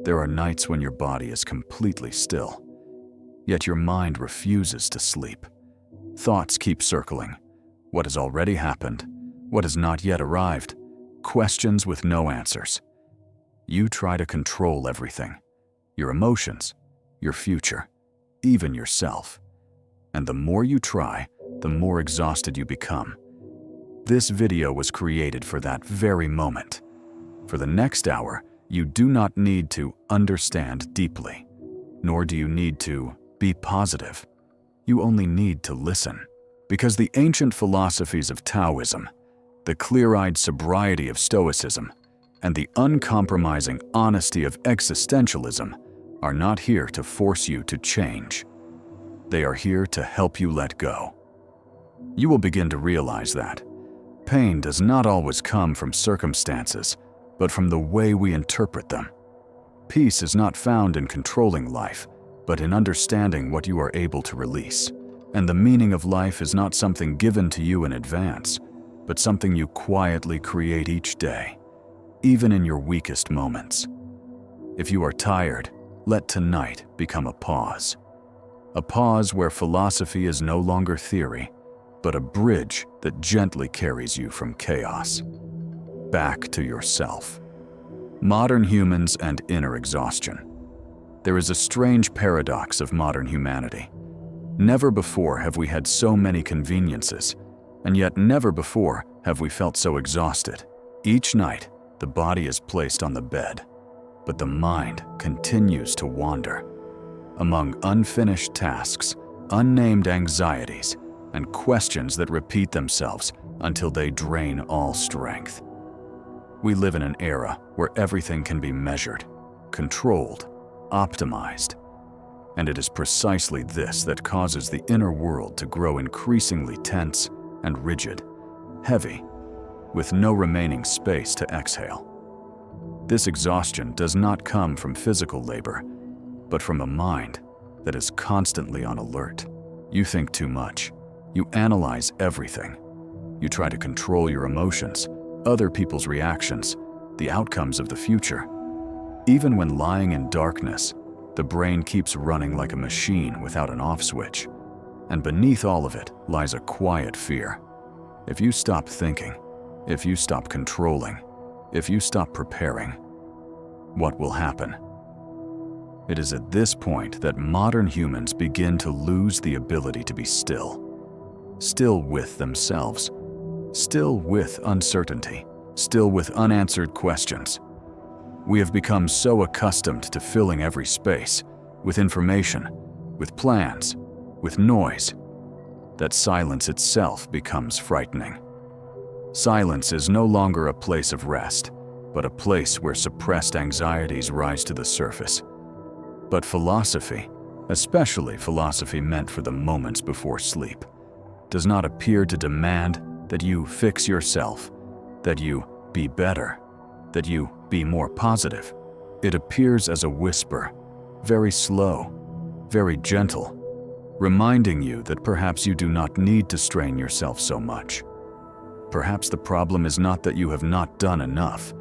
There are nights when your body is completely still, yet your mind refuses to sleep. Thoughts keep circling. What has already happened? What has not yet arrived? Questions with no answers. You try to control everything. Your emotions, your future, even yourself. And the more you try, the more exhausted you become. This video was created for that very moment. For the next hour, you do not need to understand deeply, nor do you need to be positive. You only need to listen. Because the ancient philosophies of Taoism, the clear-eyed sobriety of Stoicism, and the uncompromising honesty of existentialism are not here to force you to change. They are here to help you let go. You will begin to realize that pain does not always come from circumstances, but from the way we interpret them. Peace is not found in controlling life, but in understanding what you are able to release. And the meaning of life is not something given to you in advance, but something you quietly create each day, even in your weakest moments. If you are tired, let tonight become a pause. A pause where philosophy is no longer theory, but a bridge that gently carries you from chaos back to yourself. Modern humans and inner exhaustion. There is a strange paradox of modern humanity. Never before have we had so many conveniences, and yet never before have we felt so exhausted. Each night, the body is placed on the bed, but the mind continues to wander. Among unfinished tasks, unnamed anxieties, and questions that repeat themselves until they drain all strength. We live in an era where everything can be measured, controlled, optimized. And it is precisely this that causes the inner world to grow increasingly tense and rigid, heavy, with no remaining space to exhale. This exhaustion does not come from physical labor, but from a mind that is constantly on alert. You think too much. You analyze everything. You try to control your emotions, other people's reactions, the outcomes of the future. Even when lying in darkness, the brain keeps running like a machine without an off switch. And beneath all of it lies a quiet fear. If you stop thinking, if you stop controlling, if you stop preparing, what will happen? It is at this point that modern humans begin to lose the ability to be still. Still with themselves. Still with uncertainty. Still with unanswered questions. We have become so accustomed to filling every space with information, with plans, with noise, that silence itself becomes frightening. Silence is no longer a place of rest, but a place where suppressed anxieties rise to the surface. But philosophy, especially philosophy meant for the moments before sleep, does not appear to demand that you fix yourself, that you be better, that you be more positive. It appears as a whisper, very slow, very gentle, reminding you that perhaps you do not need to strain yourself so much. Perhaps the problem is not that you have not done enough,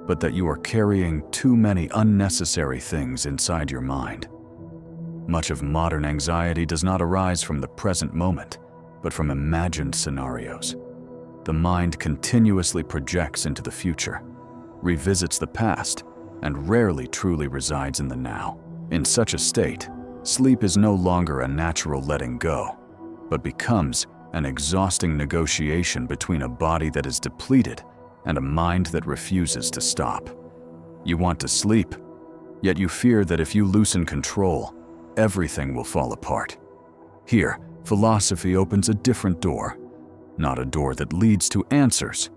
but that you are carrying too many unnecessary things inside your mind. Much of modern anxiety does not arise from the present moment, but from imagined scenarios. The mind continuously projects into the future, revisits the past, and rarely truly resides in the now. In such a state, sleep is no longer a natural letting go, but becomes an exhausting negotiation between a body that is depleted and a mind that refuses to stop. You want to sleep, yet you fear that if you loosen control, everything will fall apart. Here, philosophy opens a different door, not a door that leads to answers,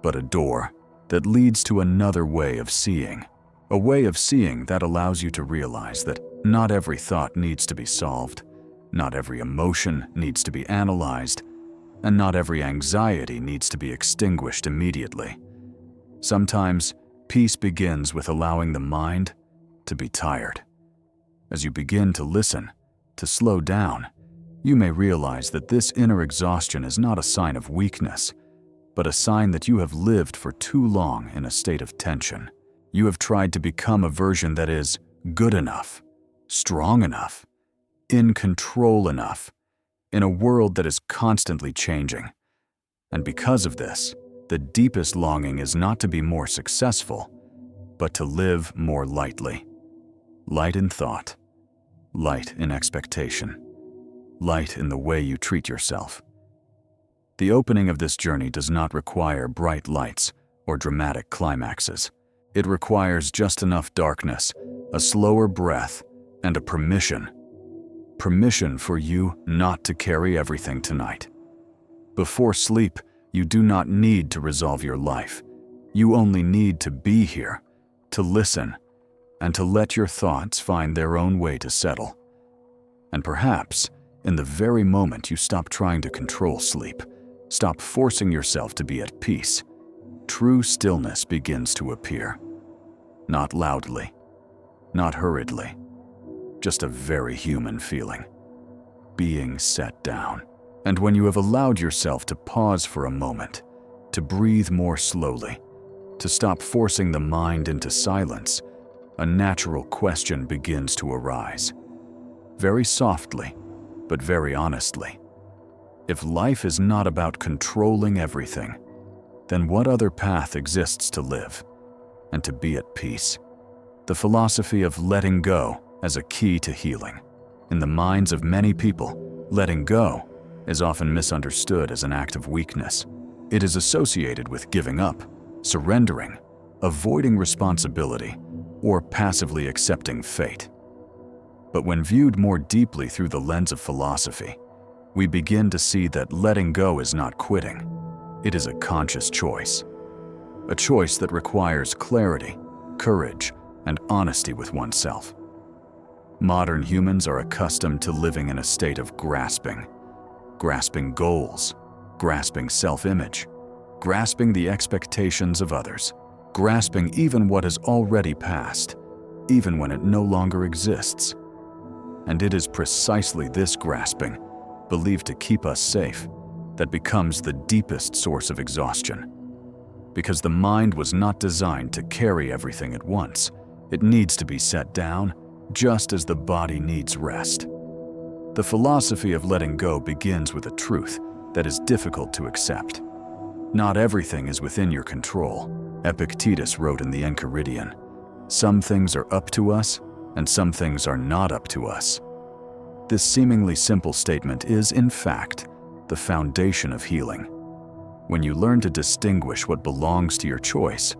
but a door that leads to another way of seeing. A way of seeing that allows you to realize that not every thought needs to be solved, not every emotion needs to be analyzed, and not every anxiety needs to be extinguished immediately. Sometimes, peace begins with allowing the mind to be tired. As you begin to listen, to slow down, you may realize that this inner exhaustion is not a sign of weakness, but a sign that you have lived for too long in a state of tension. You have tried to become a version that is good enough, strong enough, in control enough, in a world that is constantly changing. And because of this, the deepest longing is not to be more successful, but to live more lightly. Light in thought, light in expectation, light in the way you treat yourself. The opening of this journey does not require bright lights or dramatic climaxes. It requires just enough darkness, a slower breath, and a permission. Permission for you not to carry everything tonight. Before sleep, you do not need to resolve your life. You only need to be here, to listen, and to let your thoughts find their own way to settle. And perhaps, in the very moment you stop trying to control sleep, stop forcing yourself to be at peace, true stillness begins to appear. Not loudly, not hurriedly, just a very human feeling. Being set down. And when you have allowed yourself to pause for a moment, to breathe more slowly, to stop forcing the mind into silence, a natural question begins to arise. Very softly, but very honestly. If life is not about controlling everything, then what other path exists to live and to be at peace? The philosophy of letting go as a key to healing. In the minds of many people, letting go is often misunderstood as an act of weakness. It is associated with giving up, surrendering, avoiding responsibility, or passively accepting fate. But when viewed more deeply through the lens of philosophy, we begin to see that letting go is not quitting. It is a conscious choice. A choice that requires clarity, courage, and honesty with oneself. Modern humans are accustomed to living in a state of grasping goals, grasping self-image, grasping the expectations of others, grasping even what has already passed, even when it no longer exists. And it is precisely this grasping, believed to keep us safe, that becomes the deepest source of exhaustion. Because the mind was not designed to carry everything at once. It needs to be set down, just as the body needs rest. The philosophy of letting go begins with a truth that is difficult to accept. Not everything is within your control. Epictetus wrote in the Enchiridion, "Some things are up to us, and some things are not up to us." This seemingly simple statement is, in fact, the foundation of healing. When you learn to distinguish what belongs to your choice,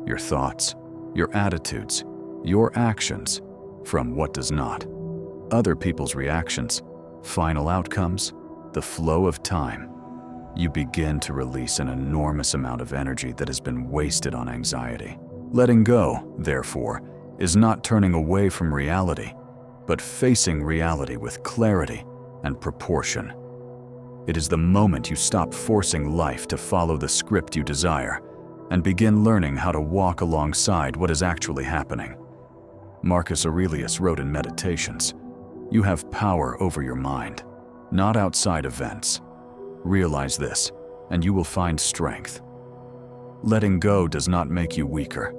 your thoughts, your attitudes, your actions, from what does not, other people's reactions, final outcomes, the flow of time, you begin to release an enormous amount of energy that has been wasted on anxiety. Letting go, therefore, is not turning away from reality, but facing reality with clarity and proportion. It is the moment you stop forcing life to follow the script you desire and begin learning how to walk alongside what is actually happening. Marcus Aurelius wrote in Meditations, "You have power over your mind, not outside events. Realize this, and you will find strength." Letting go does not make you weaker.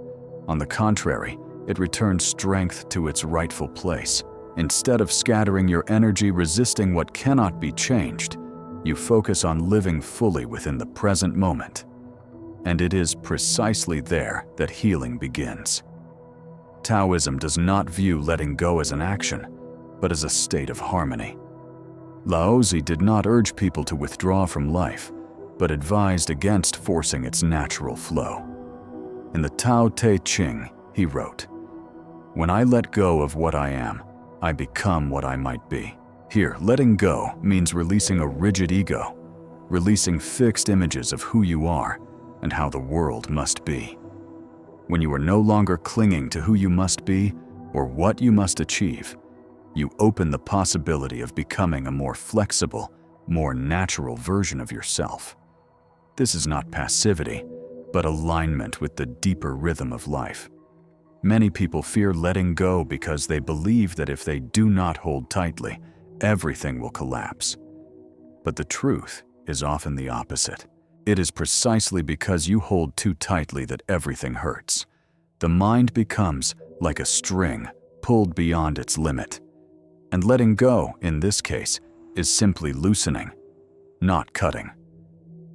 On the contrary, it returns strength to its rightful place. Instead of scattering your energy resisting what cannot be changed, you focus on living fully within the present moment. And it is precisely there that healing begins. Taoism does not view letting go as an action, but as a state of harmony. Laozi did not urge people to withdraw from life, but advised against forcing its natural flow. In the Tao Te Ching, he wrote, "When I let go of what I am, I become what I might be." Here, letting go means releasing a rigid ego, releasing fixed images of who you are and how the world must be. When you are no longer clinging to who you must be or what you must achieve, you open the possibility of becoming a more flexible, more natural version of yourself. This is not passivity, but alignment with the deeper rhythm of life. Many people fear letting go because they believe that if they do not hold tightly, everything will collapse. But the truth is often the opposite. It is precisely because you hold too tightly that everything hurts. The mind becomes like a string pulled beyond its limit. And letting go, in this case, is simply loosening, not cutting.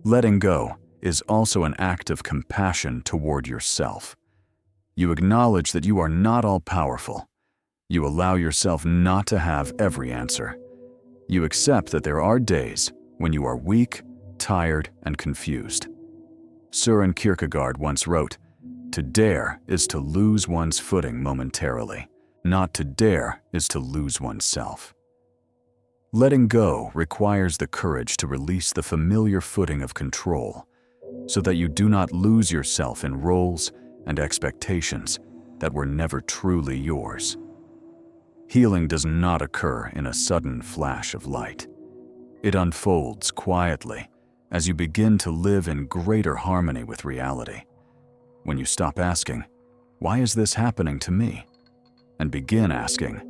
Letting go is also an act of compassion toward yourself. You acknowledge that you are not all-powerful. You allow yourself not to have every answer. You accept that there are days when you are weak, tired, and confused. Søren Kierkegaard once wrote, "To dare is to lose one's footing momentarily. Not to dare is to lose oneself." Letting go requires the courage to release the familiar footing of control, so that you do not lose yourself in roles and expectations that were never truly yours. Healing does not occur in a sudden flash of light. It unfolds quietly as you begin to live in greater harmony with reality. When you stop asking, "Why is this happening to me?" and begin asking,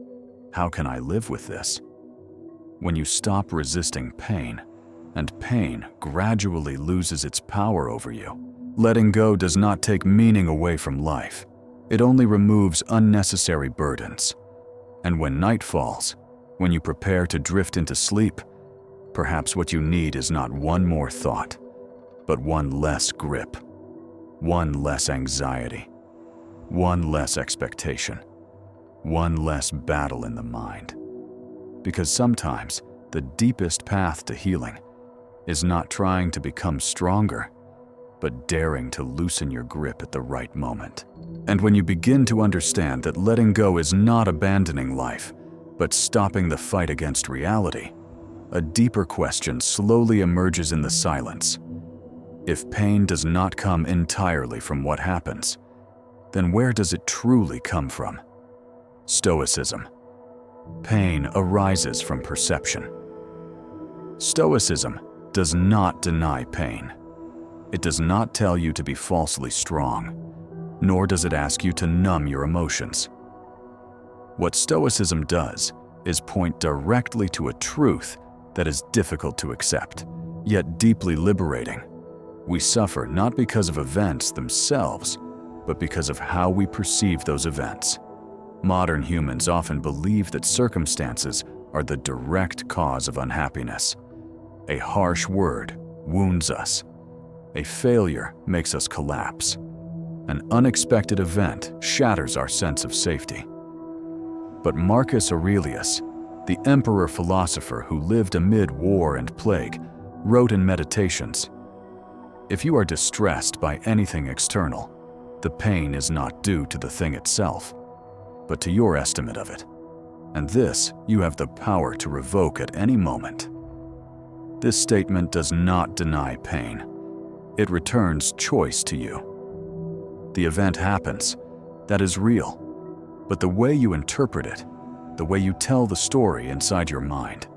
"How can I live with this?" When you stop resisting pain, and pain gradually loses its power over you. Letting go does not take meaning away from life. It only removes unnecessary burdens. And when night falls, when you prepare to drift into sleep, perhaps what you need is not one more thought, but one less grip, one less anxiety, one less expectation, one less battle in the mind. Because sometimes the deepest path to healing is not trying to become stronger, but daring to loosen your grip at the right moment. And when you begin to understand that letting go is not abandoning life, but stopping the fight against reality, a deeper question slowly emerges in the silence. If pain does not come entirely from what happens, then where does it truly come from? Stoicism. Pain arises from perception. Stoicism does not deny pain. It does not tell you to be falsely strong, nor does it ask you to numb your emotions. What Stoicism does is point directly to a truth that is difficult to accept, yet deeply liberating. We suffer not because of events themselves, but because of how we perceive those events. Modern humans often believe that circumstances are the direct cause of unhappiness. A harsh word wounds us. A failure makes us collapse. An unexpected event shatters our sense of safety. But Marcus Aurelius, the emperor philosopher who lived amid war and plague, wrote in Meditations, "If you are distressed by anything external, the pain is not due to the thing itself, but to your estimate of it. And this you have the power to revoke at any moment." This statement does not deny pain. It returns choice to you. The event happens. That is real. But the way you interpret it, the way you tell the story inside your mind,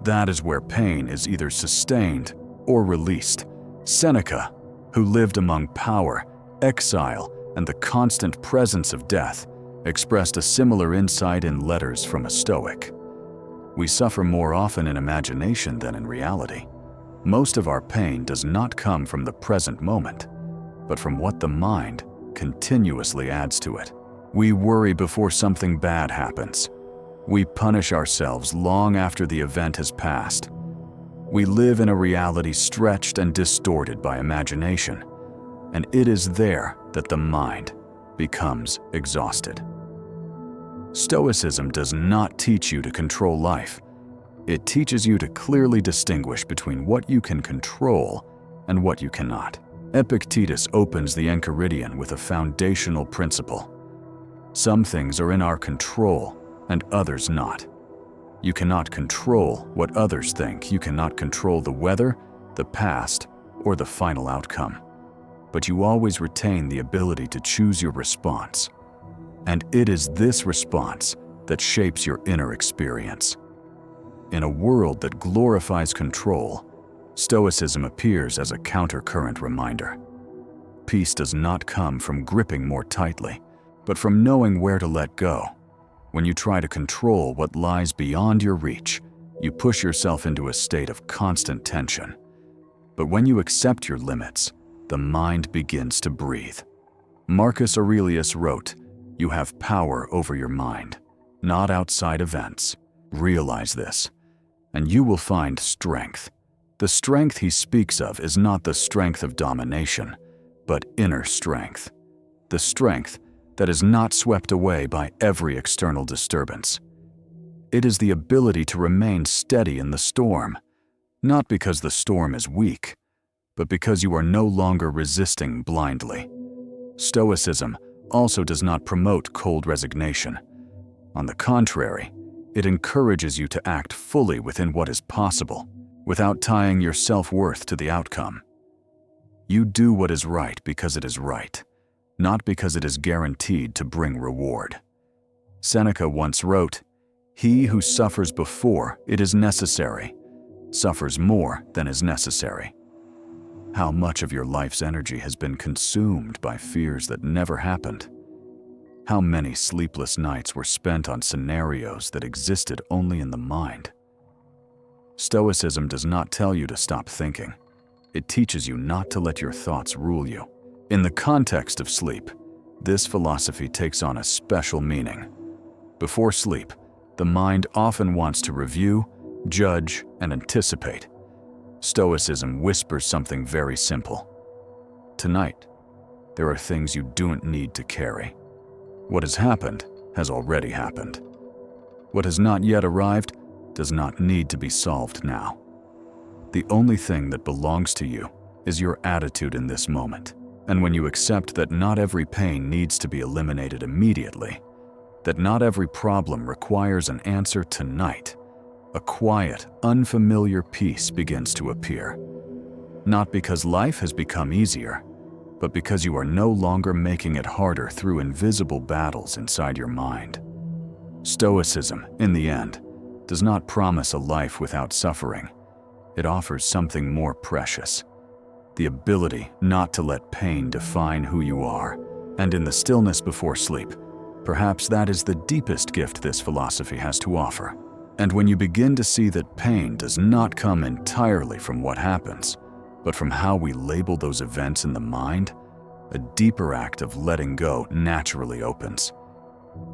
that is where pain is either sustained or released. Seneca, who lived among power, exile, and the constant presence of death, expressed a similar insight in Letters from a Stoic. We suffer more often in imagination than in reality. Most of our pain does not come from the present moment, but from what the mind continuously adds to it. We worry before something bad happens. We punish ourselves long after the event has passed. We live in a reality stretched and distorted by imagination, and it is there that the mind becomes exhausted. Stoicism does not teach you to control life. It teaches you to clearly distinguish between what you can control and what you cannot. Epictetus opens the Enchiridion with a foundational principle. Some things are in our control and others not. You cannot control what others think. You cannot control the weather, the past, or the final outcome. But you always retain the ability to choose your response. And it is this response that shapes your inner experience. In a world that glorifies control, Stoicism appears as a countercurrent reminder. Peace does not come from gripping more tightly, but from knowing where to let go. When you try to control what lies beyond your reach, you push yourself into a state of constant tension. But when you accept your limits, the mind begins to breathe. Marcus Aurelius wrote, "You have power over your mind, not outside events. Realize this, and you will find strength." The strength he speaks of is not the strength of domination, but inner strength. The strength that is not swept away by every external disturbance. It is the ability to remain steady in the storm, not because the storm is weak, but because you are no longer resisting blindly. Stoicism also does not promote cold resignation. On the contrary, it encourages you to act fully within what is possible, without tying your self-worth to the outcome. You do what is right because it is right, not because it is guaranteed to bring reward. Seneca once wrote, "He who suffers before it is necessary, suffers more than is necessary." How much of your life's energy has been consumed by fears that never happened? How many sleepless nights were spent on scenarios that existed only in the mind? Stoicism does not tell you to stop thinking. It teaches you not to let your thoughts rule you. In the context of sleep, this philosophy takes on a special meaning. Before sleep, the mind often wants to review, judge, and anticipate. Stoicism whispers something very simple. Tonight, there are things you don't need to carry. What has happened has already happened. What has not yet arrived does not need to be solved now. The only thing that belongs to you is your attitude in this moment. And when you accept that not every pain needs to be eliminated immediately, that not every problem requires an answer tonight, a quiet, unfamiliar peace begins to appear. Not because life has become easier, but because you are no longer making it harder through invisible battles inside your mind. Stoicism, in the end, does not promise a life without suffering. It offers something more precious: the ability not to let pain define who you are. And in the stillness before sleep, perhaps that is the deepest gift this philosophy has to offer. And when you begin to see that pain does not come entirely from what happens, but from how we label those events in the mind, a deeper act of letting go naturally opens.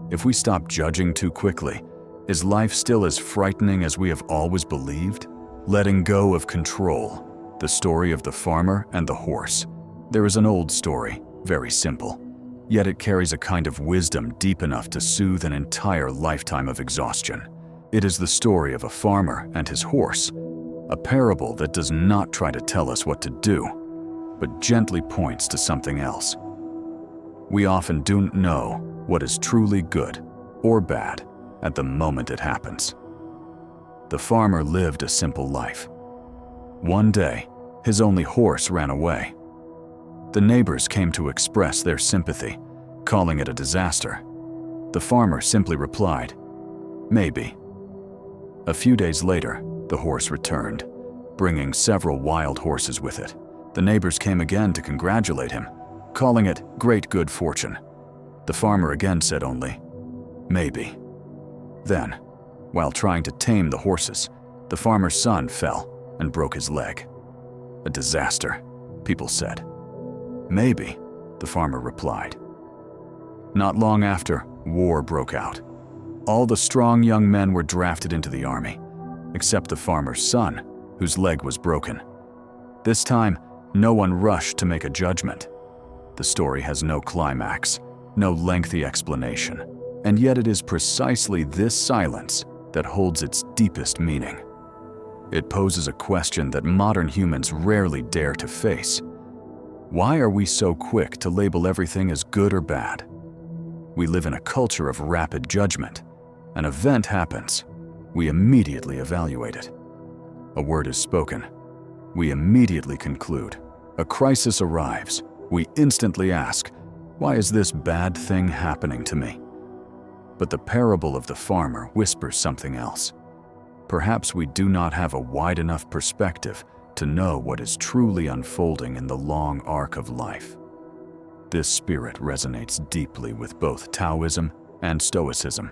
If we stop judging too quickly, is life still as frightening as we have always believed? Letting go of control. The story of the farmer and the horse. There is an old story, very simple, yet it carries a kind of wisdom deep enough to soothe an entire lifetime of exhaustion. It is the story of a farmer and his horse, a parable that does not try to tell us what to do, but gently points to something else. We often don't know what is truly good or bad at the moment it happens. The farmer lived a simple life. One day, his only horse ran away. The neighbors came to express their sympathy, calling it a disaster. The farmer simply replied, "Maybe." A few days later, the horse returned, bringing several wild horses with it. The neighbors came again to congratulate him, calling it great good fortune. The farmer again said only, "Maybe." Then, while trying to tame the horses, the farmer's son fell and broke his leg. "A disaster," people said. "Maybe," the farmer replied. Not long after, war broke out. All the strong young men were drafted into the army, except the farmer's son, whose leg was broken. This time, no one rushed to make a judgment. The story has no climax, no lengthy explanation, and yet it is precisely this silence that holds its deepest meaning. It poses a question that modern humans rarely dare to face. Why are we so quick to label everything as good or bad? We live in a culture of rapid judgment. An event happens, we immediately evaluate it. A word is spoken, we immediately conclude. A crisis arrives, we instantly ask, why is this bad thing happening to me? But the parable of the farmer whispers something else. Perhaps we do not have a wide enough perspective to know what is truly unfolding in the long arc of life. This spirit resonates deeply with both Taoism and Stoicism.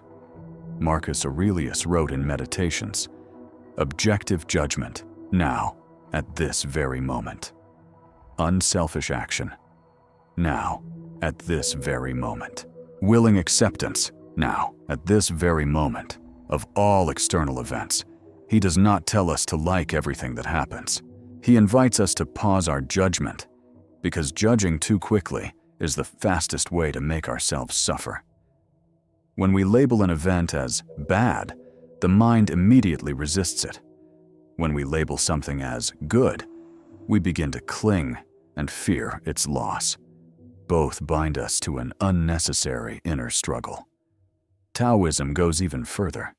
Marcus Aurelius wrote in Meditations, "Objective judgment, now, at this very moment. Unselfish action, now, at this very moment. Willing acceptance, now, at this very moment, of all external events. He does not tell us to like everything that happens. He invites us to pause our judgment, because judging too quickly is the fastest way to make ourselves suffer. When we label an event as bad, the mind immediately resists it. When we label something as good, we begin to cling and fear its loss. Both bind us to an unnecessary inner struggle. Taoism goes even further,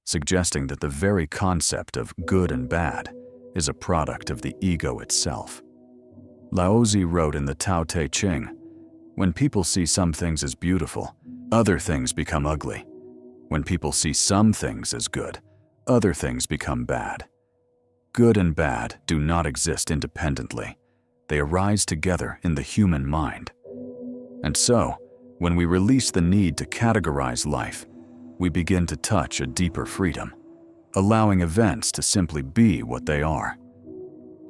suggesting that the very concept of good and bad is a product of the ego itself. Laozi wrote in the Tao Te Ching, "When people see some things as beautiful, other things become ugly. When people see some things as good, other things become bad. Good and bad do not exist independently. They arise together in the human mind." And so, when we release the need to categorize life, we begin to touch a deeper freedom, allowing events to simply be what they are.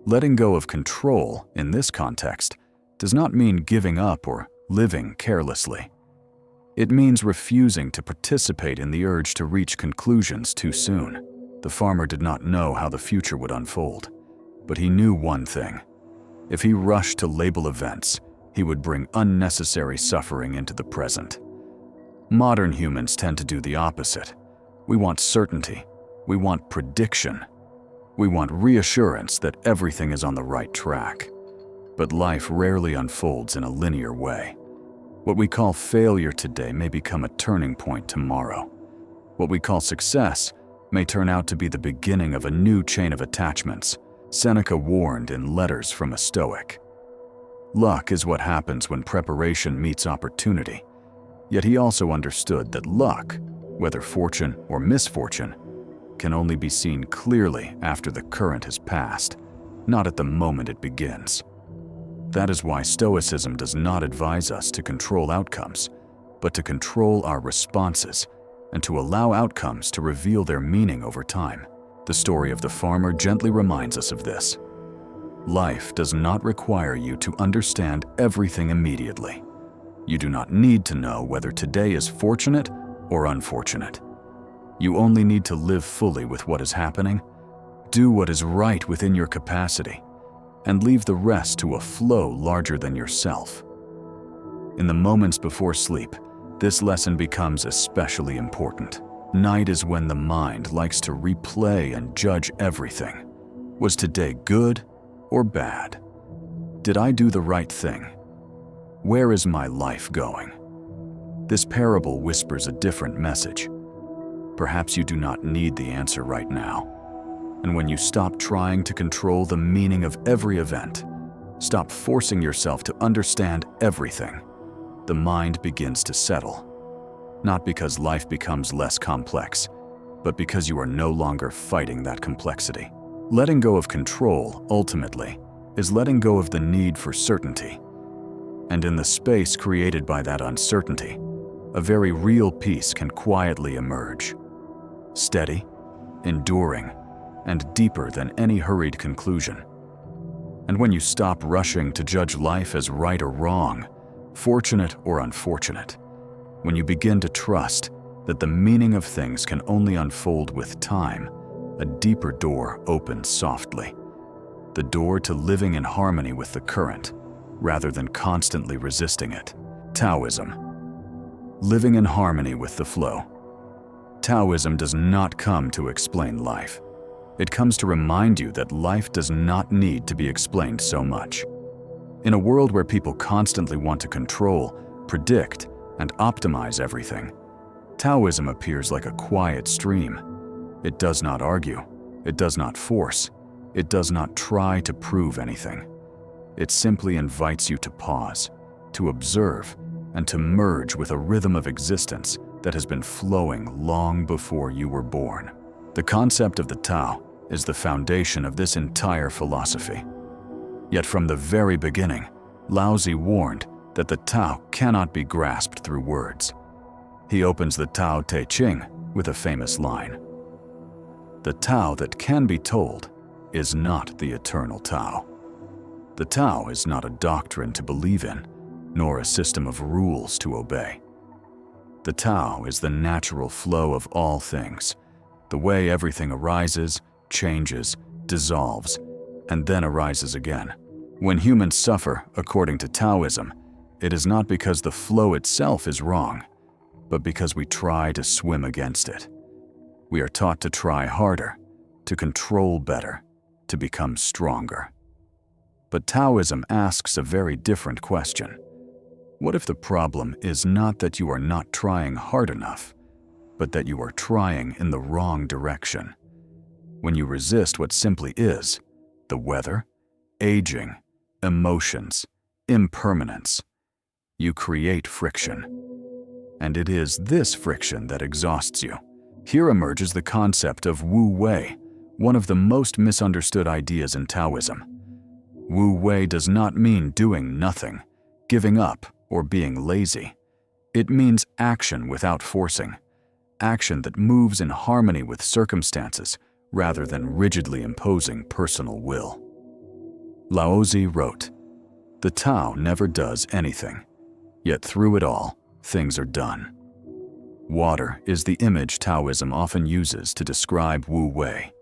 Letting go of control in this context does not mean giving up or living carelessly. It means refusing to participate in the urge to reach conclusions too soon. The farmer did not know how the future would unfold, but he knew one thing. If he rushed to label events, he would bring unnecessary suffering into the present. Modern humans tend to do the opposite. We want certainty. We want prediction. We want reassurance that everything is on the right track. But life rarely unfolds in a linear way. What we call failure today may become a turning point tomorrow. What we call success may turn out to be the beginning of a new chain of attachments, Seneca warned in Letters from a Stoic. Luck is what happens when preparation meets opportunity. Yet he also understood that luck, whether fortune or misfortune, can only be seen clearly after the current has passed, not at the moment it begins. That is why Stoicism does not advise us to control outcomes, but to control our responses and to allow outcomes to reveal their meaning over time. The story of the farmer gently reminds us of this. Life does not require you to understand everything immediately. You do not need to know whether today is fortunate or unfortunate. You only need to live fully with what is happening, do what is right within your capacity, and leave the rest to a flow larger than yourself. In the moments before sleep, this lesson becomes especially important. Night is when the mind likes to replay and judge everything. Was today good or bad? Did I do the right thing? Where is my life going? This parable whispers a different message. Perhaps you do not need the answer right now. And when you stop trying to control the meaning of every event, stop forcing yourself to understand everything, the mind begins to settle. Not because life becomes less complex, but because you are no longer fighting that complexity. Letting go of control, ultimately, is letting go of the need for certainty. And in the space created by that uncertainty, a very real peace can quietly emerge. Steady, enduring, and deeper than any hurried conclusion. And when you stop rushing to judge life as right or wrong, fortunate or unfortunate, when you begin to trust that the meaning of things can only unfold with time, a deeper door opens softly. The door to living in harmony with the current, rather than constantly resisting it. Taoism. Living in harmony with the flow. Taoism does not come to explain life. It comes to remind you that life does not need to be explained so much. In a world where people constantly want to control, predict, and optimize everything, Taoism appears like a quiet stream. It does not argue, it does not force, it does not try to prove anything. It simply invites you to pause, to observe, and to merge with a rhythm of existence that has been flowing long before you were born. The concept of the Tao is the foundation of this entire philosophy. Yet from the very beginning, Laozi warned that the Tao cannot be grasped through words. He opens the Tao Te Ching with a famous line. The Tao that can be told is not the eternal Tao. The Tao is not a doctrine to believe in, nor a system of rules to obey. The Tao is the natural flow of all things, the way everything arises, changes, dissolves, and then arises again. When humans suffer, according to Taoism, it is not because the flow itself is wrong, but because we try to swim against it. We are taught to try harder, to control better, to become stronger. But Taoism asks a very different question. What if the problem is not that you are not trying hard enough, but that you are trying in the wrong direction? When you resist what simply is, the weather, aging, emotions, impermanence, you create friction. And it is this friction that exhausts you. Here emerges the concept of Wu Wei, one of the most misunderstood ideas in Taoism. Wu Wei does not mean doing nothing, giving up, or being lazy. It means action without forcing, action that moves in harmony with circumstances rather than rigidly imposing personal will. Laozi wrote, "The Tao never does anything, yet through it all, things are done." Water is the image Taoism often uses to describe Wu Wei.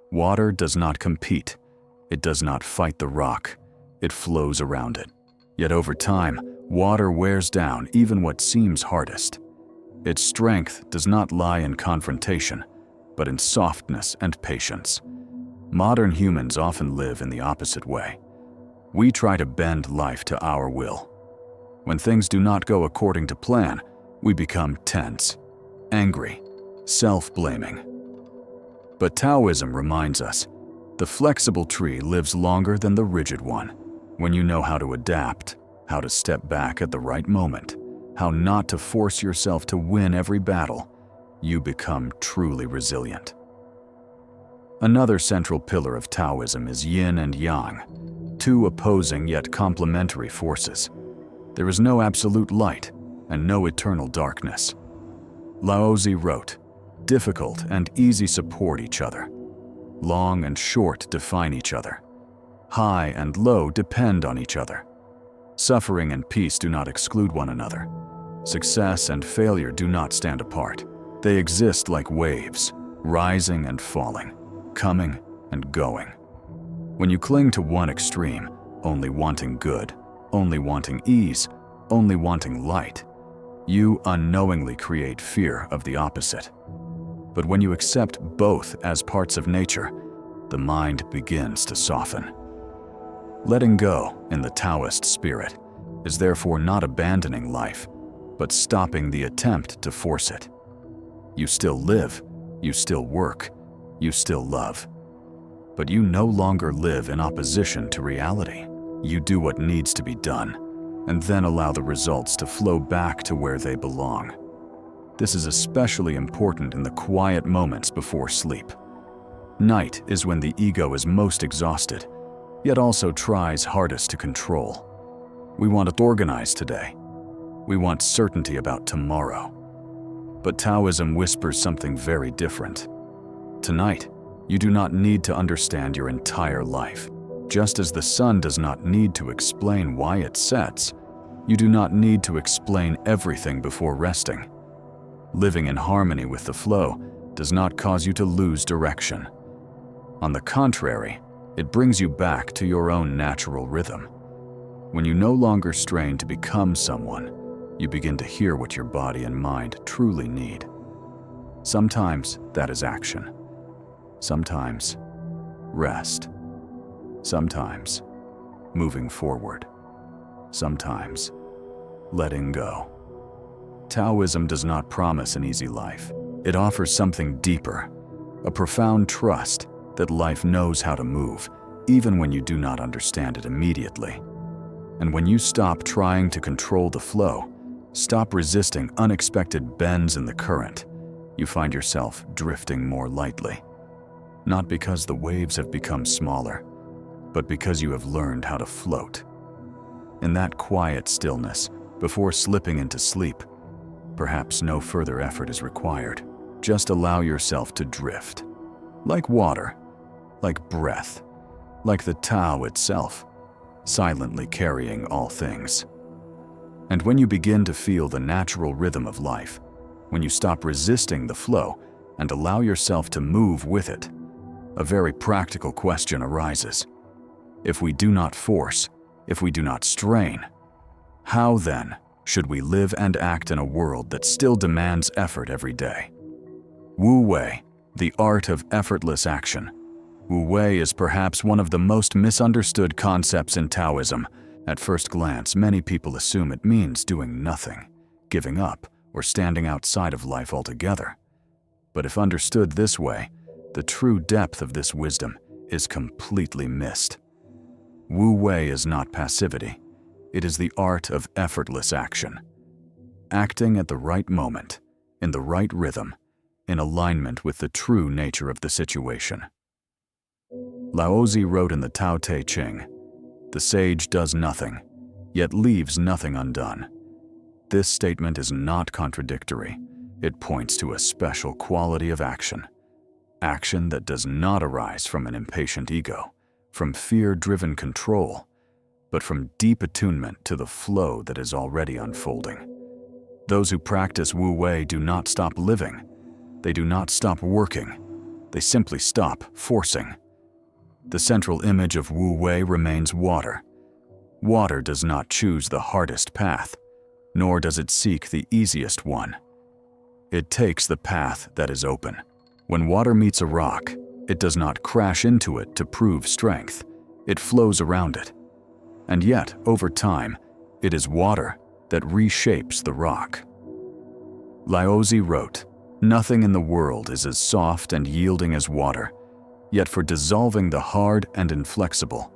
Water does not compete. It does not fight the rock. It flows around it. Yet over time, water wears down even what seems hardest. Its strength does not lie in confrontation, but in softness and patience. Modern humans often live in the opposite way. We try to bend life to our will. When things do not go according to plan, we become tense, angry, self-blaming. But Taoism reminds us, the flexible tree lives longer than the rigid one. When you know how to adapt, how to step back at the right moment, how not to force yourself to win every battle, you become truly resilient. Another central pillar of Taoism is yin and yang, two opposing yet complementary forces. There is no absolute light and no eternal darkness. Laozi wrote, "Difficult and easy support each other. Long and short define each other. High and low depend on each other. Suffering and peace do not exclude one another. Success and failure do not stand apart. They exist like waves, rising and falling, coming and going. When you cling to one extreme, only wanting good, only wanting ease, only wanting light, you unknowingly create fear of the opposite. But when you accept both as parts of nature, the mind begins to soften. Letting go, in the Taoist spirit, is therefore not abandoning life, but stopping the attempt to force it. You still live, you still work, you still love. But you no longer live in opposition to reality. You do what needs to be done, and then allow the results to flow back to where they belong. This is especially important in the quiet moments before sleep. Night is when the ego is most exhausted, yet also tries hardest to control. We want it organized today. We want certainty about tomorrow. But Taoism whispers something very different. Tonight, you do not need to understand your entire life. Just as the sun does not need to explain why it sets, you do not need to explain everything before resting. Living in harmony with the flow does not cause you to lose direction. On the contrary, it brings you back to your own natural rhythm. When you no longer strain to become someone, you begin to hear what your body and mind truly need. Sometimes that is action. Sometimes rest. Sometimes moving forward. Sometimes letting go. Taoism does not promise an easy life. It offers something deeper, a profound trust that life knows how to move, even when you do not understand it immediately. And when you stop trying to control the flow, stop resisting unexpected bends in the current, you find yourself drifting more lightly. Not because the waves have become smaller, but because you have learned how to float. In that quiet stillness, before slipping into sleep, perhaps no further effort is required. Just allow yourself to drift. Like water, like breath, like the Tao itself, silently carrying all things. And when you begin to feel the natural rhythm of life, when you stop resisting the flow and allow yourself to move with it, a very practical question arises. If we do not force, if we do not strain, how then should we live and act in a world that still demands effort every day? Wu Wei, the art of effortless action. Wu Wei is perhaps one of the most misunderstood concepts in Taoism. At first glance, many people assume it means doing nothing, giving up, or standing outside of life altogether. But if understood this way, the true depth of this wisdom is completely missed. Wu Wei is not passivity. It is the art of effortless action. Acting at the right moment, in the right rhythm, in alignment with the true nature of the situation. Laozi wrote in the Tao Te Ching, "The sage does nothing, yet leaves nothing undone." This statement is not contradictory. It points to a special quality of action. Action that does not arise from an impatient ego, from fear-driven control, but from deep attunement to the flow that is already unfolding. Those who practice Wu Wei do not stop living. They do not stop working. They simply stop forcing. The central image of Wu Wei remains water. Water does not choose the hardest path, nor does it seek the easiest one. It takes the path that is open. When water meets a rock, it does not crash into it to prove strength. It flows around it. And yet, over time, it is water that reshapes the rock. Laozi wrote, "Nothing in the world is as soft and yielding as water, yet for dissolving the hard and inflexible,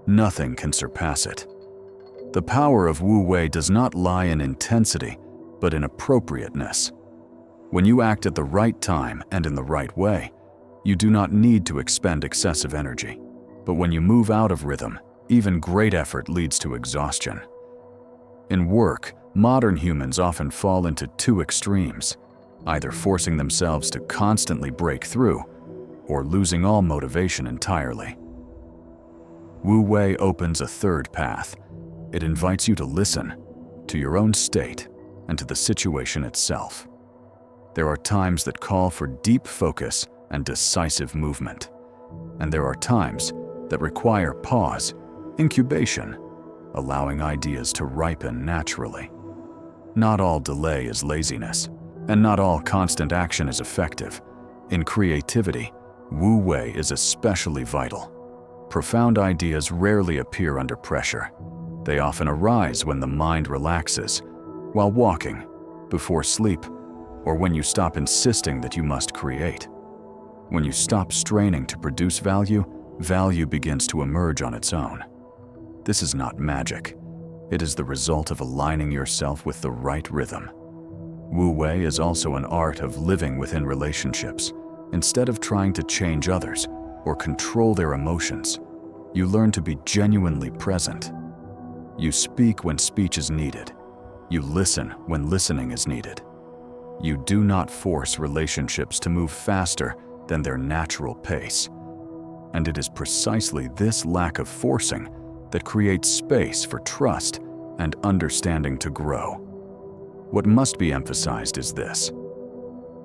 nothing can surpass it." The power of Wu Wei does not lie in intensity, but in appropriateness. When you act at the right time and in the right way, you do not need to expend excessive energy. But when you move out of rhythm, even great effort leads to exhaustion. In work, modern humans often fall into two extremes, either forcing themselves to constantly break through or losing all motivation entirely. Wu Wei opens a third path. It invites you to listen to your own state and to the situation itself. There are times that call for deep focus and decisive movement, and there are times that require pause, incubation, allowing ideas to ripen naturally. Not all delay is laziness, and not all constant action is effective. In creativity, Wu Wei is especially vital. Profound ideas rarely appear under pressure. They often arise when the mind relaxes, while walking, before sleep, or when you stop insisting that you must create. When you stop straining to produce value, value begins to emerge on its own. This is not magic. It is the result of aligning yourself with the right rhythm. Wu Wei is also an art of living within relationships. Instead of trying to change others or control their emotions, you learn to be genuinely present. You speak when speech is needed. You listen when listening is needed. You do not force relationships to move faster than their natural pace. And it is precisely this lack of forcing that creates space for trust and understanding to grow. What must be emphasized is this: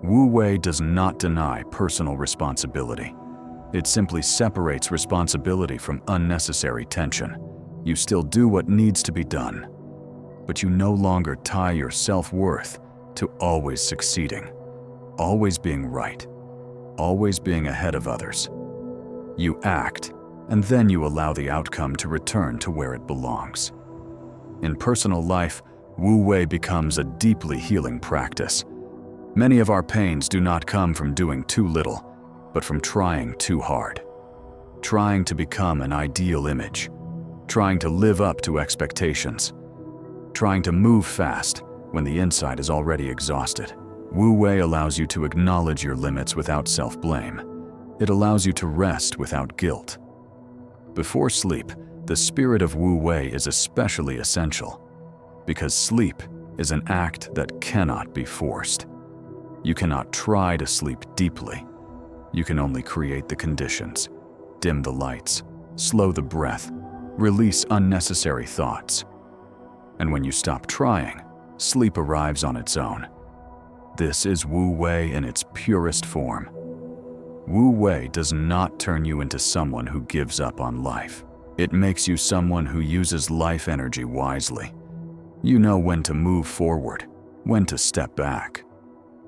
Wu Wei does not deny personal responsibility. It simply separates responsibility from unnecessary tension. You still do what needs to be done, but you no longer tie your self-worth to always succeeding, always being right, always being ahead of others. You act, and then you allow the outcome to return to where it belongs. In personal life, Wu Wei becomes a deeply healing practice. Many of our pains do not come from doing too little, but from trying too hard. Trying to become an ideal image. Trying to live up to expectations. Trying to move fast when the inside is already exhausted. Wu Wei allows you to acknowledge your limits without self-blame. It allows you to rest without guilt. Before sleep, the spirit of Wu Wei is especially essential, because sleep is an act that cannot be forced. You cannot try to sleep deeply. You can only create the conditions, dim the lights, slow the breath, release unnecessary thoughts. And when you stop trying, sleep arrives on its own. This is Wu Wei in its purest form. Wu Wei does not turn you into someone who gives up on life. It makes you someone who uses life energy wisely. You know when to move forward, when to step back,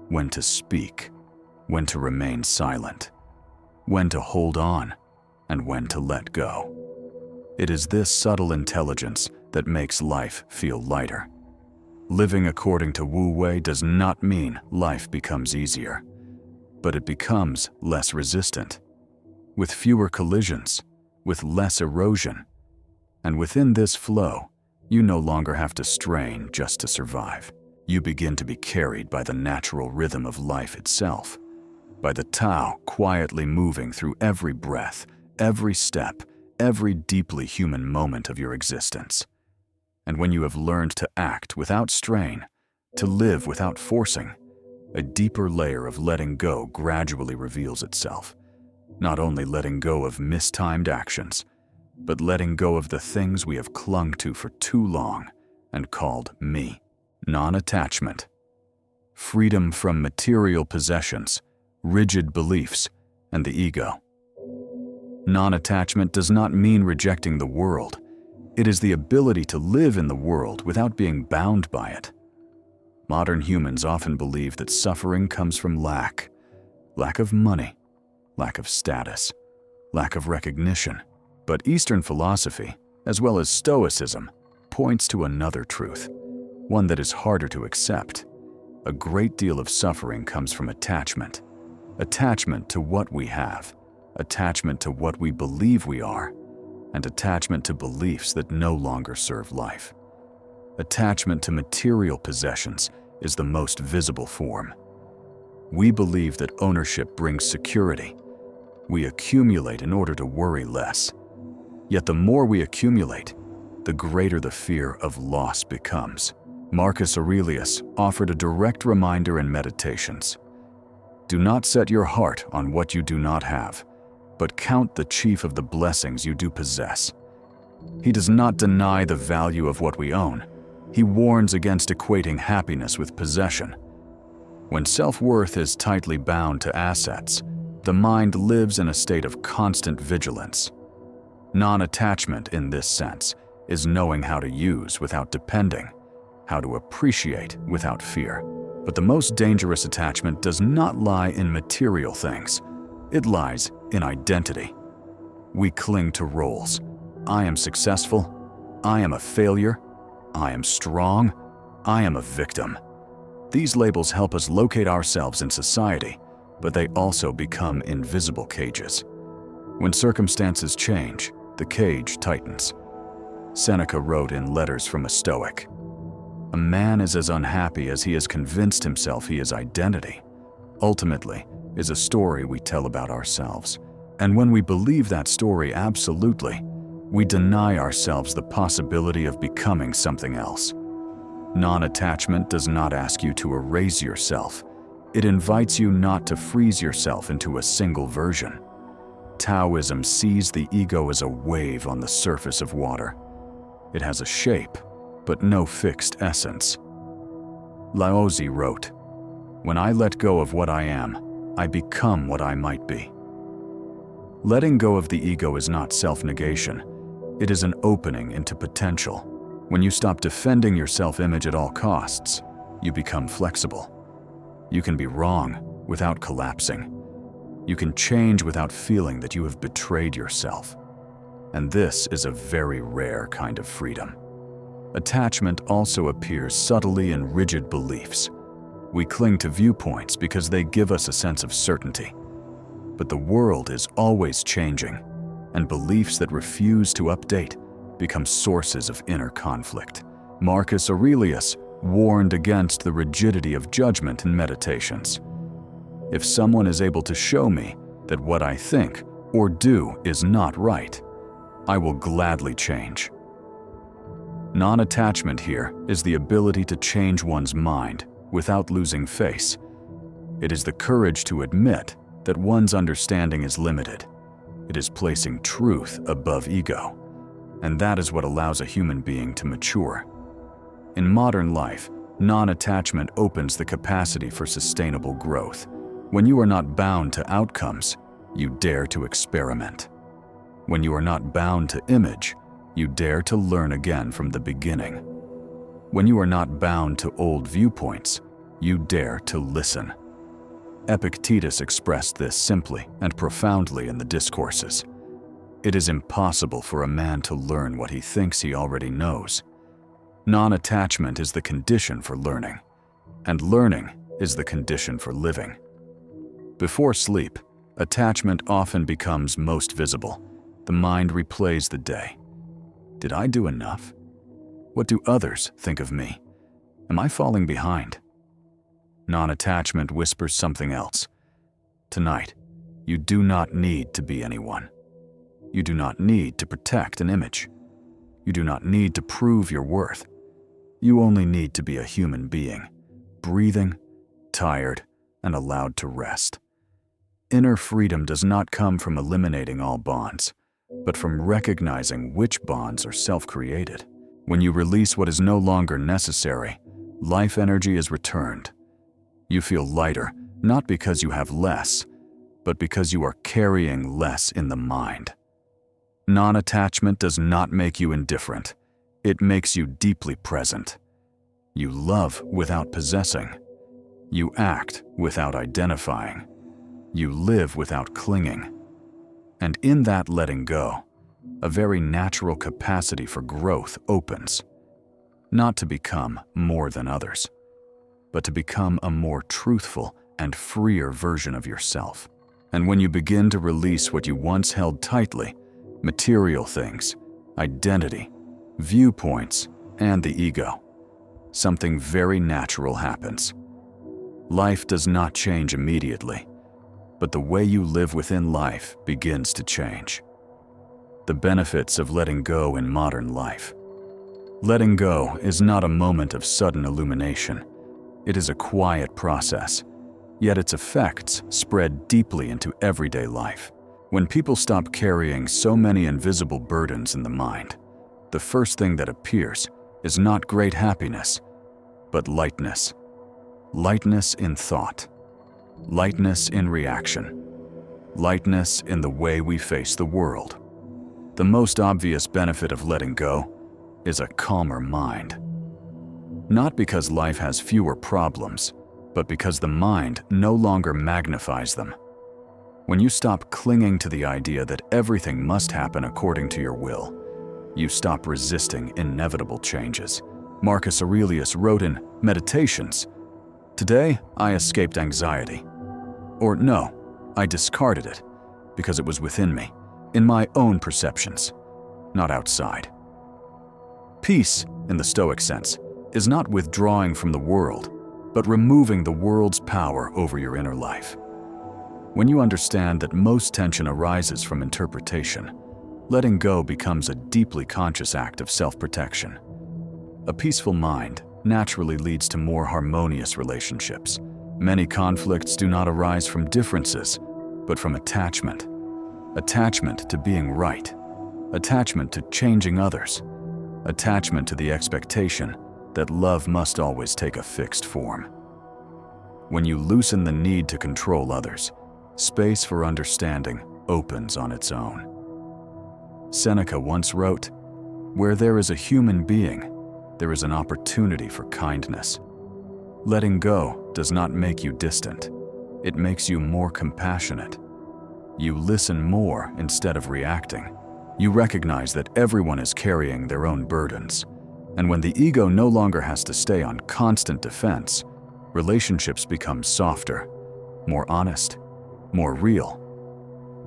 when to speak, when to remain silent, when to hold on, and when to let go. It is this subtle intelligence that makes life feel lighter. Living according to Wu Wei does not mean life becomes easier, but it becomes less resistant, with fewer collisions, with less erosion. And within this flow, you no longer have to strain just to survive. You begin to be carried by the natural rhythm of life itself, by the Tao quietly moving through every breath, every step, every deeply human moment of your existence. And when you have learned to act without strain, to live without forcing, a deeper layer of letting go gradually reveals itself. Not only letting go of mistimed actions, but letting go of the things we have clung to for too long and called me. Non-attachment. Freedom from material possessions, rigid beliefs, and the ego. Non-attachment does not mean rejecting the world. It is the ability to live in the world without being bound by it. Modern humans often believe that suffering comes from lack of money, lack of status, lack of recognition. But Eastern philosophy, as well as Stoicism, points to another truth, one that is harder to accept. A great deal of suffering comes from attachment. Attachment to what we have, attachment to what we believe we are, and attachment to beliefs that no longer serve life. Attachment to material possessions is the most visible form. We believe that ownership brings security. We accumulate in order to worry less. Yet the more we accumulate, the greater the fear of loss becomes. Marcus Aurelius offered a direct reminder in Meditations. Do not set your heart on what you do not have, but count the chief of the blessings you do possess. He does not deny the value of what we own. He warns against equating happiness with possession. When self-worth is tightly bound to assets, the mind lives in a state of constant vigilance. Non-attachment in this sense is knowing how to use without depending, how to appreciate without fear. But the most dangerous attachment does not lie in material things. It lies in identity. We cling to roles. I am successful. I am a failure. I am strong. I am a victim. These labels help us locate ourselves in society, but they also become invisible cages. When circumstances change, the cage tightens. Seneca wrote in Letters from a Stoic, "A man is as unhappy as he has convinced himself he is identity. Ultimately, is a story we tell about ourselves. And when we believe that story absolutely, we deny ourselves the possibility of becoming something else." Non-attachment does not ask you to erase yourself. It invites you not to freeze yourself into a single version. Taoism sees the ego as a wave on the surface of water. It has a shape, but no fixed essence. Laozi wrote, "When I let go of what I am, I become what I might be." Letting go of the ego is not self-negation. It is an opening into potential. When you stop defending your self-image at all costs, you become flexible. You can be wrong without collapsing. You can change without feeling that you have betrayed yourself. And this is a very rare kind of freedom. Attachment also appears subtly in rigid beliefs. We cling to viewpoints because they give us a sense of certainty. But the world is always changing, and beliefs that refuse to update become sources of inner conflict. Marcus Aurelius warned against the rigidity of judgment in Meditations. If someone is able to show me that what I think or do is not right, I will gladly change. Non-attachment here is the ability to change one's mind without losing face. It is the courage to admit that one's understanding is limited. It is placing truth above ego. And that is what allows a human being to mature. In modern life, non-attachment opens the capacity for sustainable growth. When you are not bound to outcomes, you dare to experiment. When you are not bound to image, you dare to learn again from the beginning. When you are not bound to old viewpoints, you dare to listen. Epictetus expressed this simply and profoundly in the Discourses. It is impossible for a man to learn what he thinks he already knows. Non-attachment is the condition for learning, and learning is the condition for living. Before sleep, attachment often becomes most visible. The mind replays the day. Did I do enough? What do others think of me? Am I falling behind? Non-attachment whispers something else. Tonight, you do not need to be anyone. You do not need to protect an image. You do not need to prove your worth. You only need to be a human being, breathing, tired, and allowed to rest. Inner freedom does not come from eliminating all bonds, but from recognizing which bonds are self-created. When you release what is no longer necessary, life energy is returned. You feel lighter, not because you have less, but because you are carrying less in the mind. Non-attachment does not make you indifferent. It makes you deeply present. You love without possessing. You act without identifying. You live without clinging. And in that letting go, a very natural capacity for growth opens. Not to become more than others, but to become a more truthful and freer version of yourself. And when you begin to release what you once held tightly, material things, identity, viewpoints, and the ego, something very natural happens. Life does not change immediately, but the way you live within life begins to change. The benefits of letting go in modern life. Letting go is not a moment of sudden illumination. It is a quiet process, yet its effects spread deeply into everyday life. When people stop carrying so many invisible burdens in the mind, the first thing that appears is not great happiness, but lightness. Lightness in thought. Lightness in reaction. Lightness in the way we face the world. The most obvious benefit of letting go is a calmer mind. Not because life has fewer problems, but because the mind no longer magnifies them. When you stop clinging to the idea that everything must happen according to your will, you stop resisting inevitable changes. Marcus Aurelius wrote in Meditations, "Today I escaped anxiety." Or no, I discarded it because it was within me, in my own perceptions, not outside. Peace, in the Stoic sense, is not withdrawing from the world, but removing the world's power over your inner life. When you understand that most tension arises from interpretation, letting go becomes a deeply conscious act of self-protection. A peaceful mind naturally leads to more harmonious relationships. Many conflicts do not arise from differences, but from attachment. Attachment to being right. Attachment to changing others. Attachment to the expectation that love must always take a fixed form. When you loosen the need to control others, space for understanding opens on its own. Seneca once wrote, "Where there is a human being, there is an opportunity for kindness." Letting go does not make you distant. It makes you more compassionate. You listen more instead of reacting. You recognize that everyone is carrying their own burdens. And when the ego no longer has to stay on constant defense, relationships become softer, more honest, more real.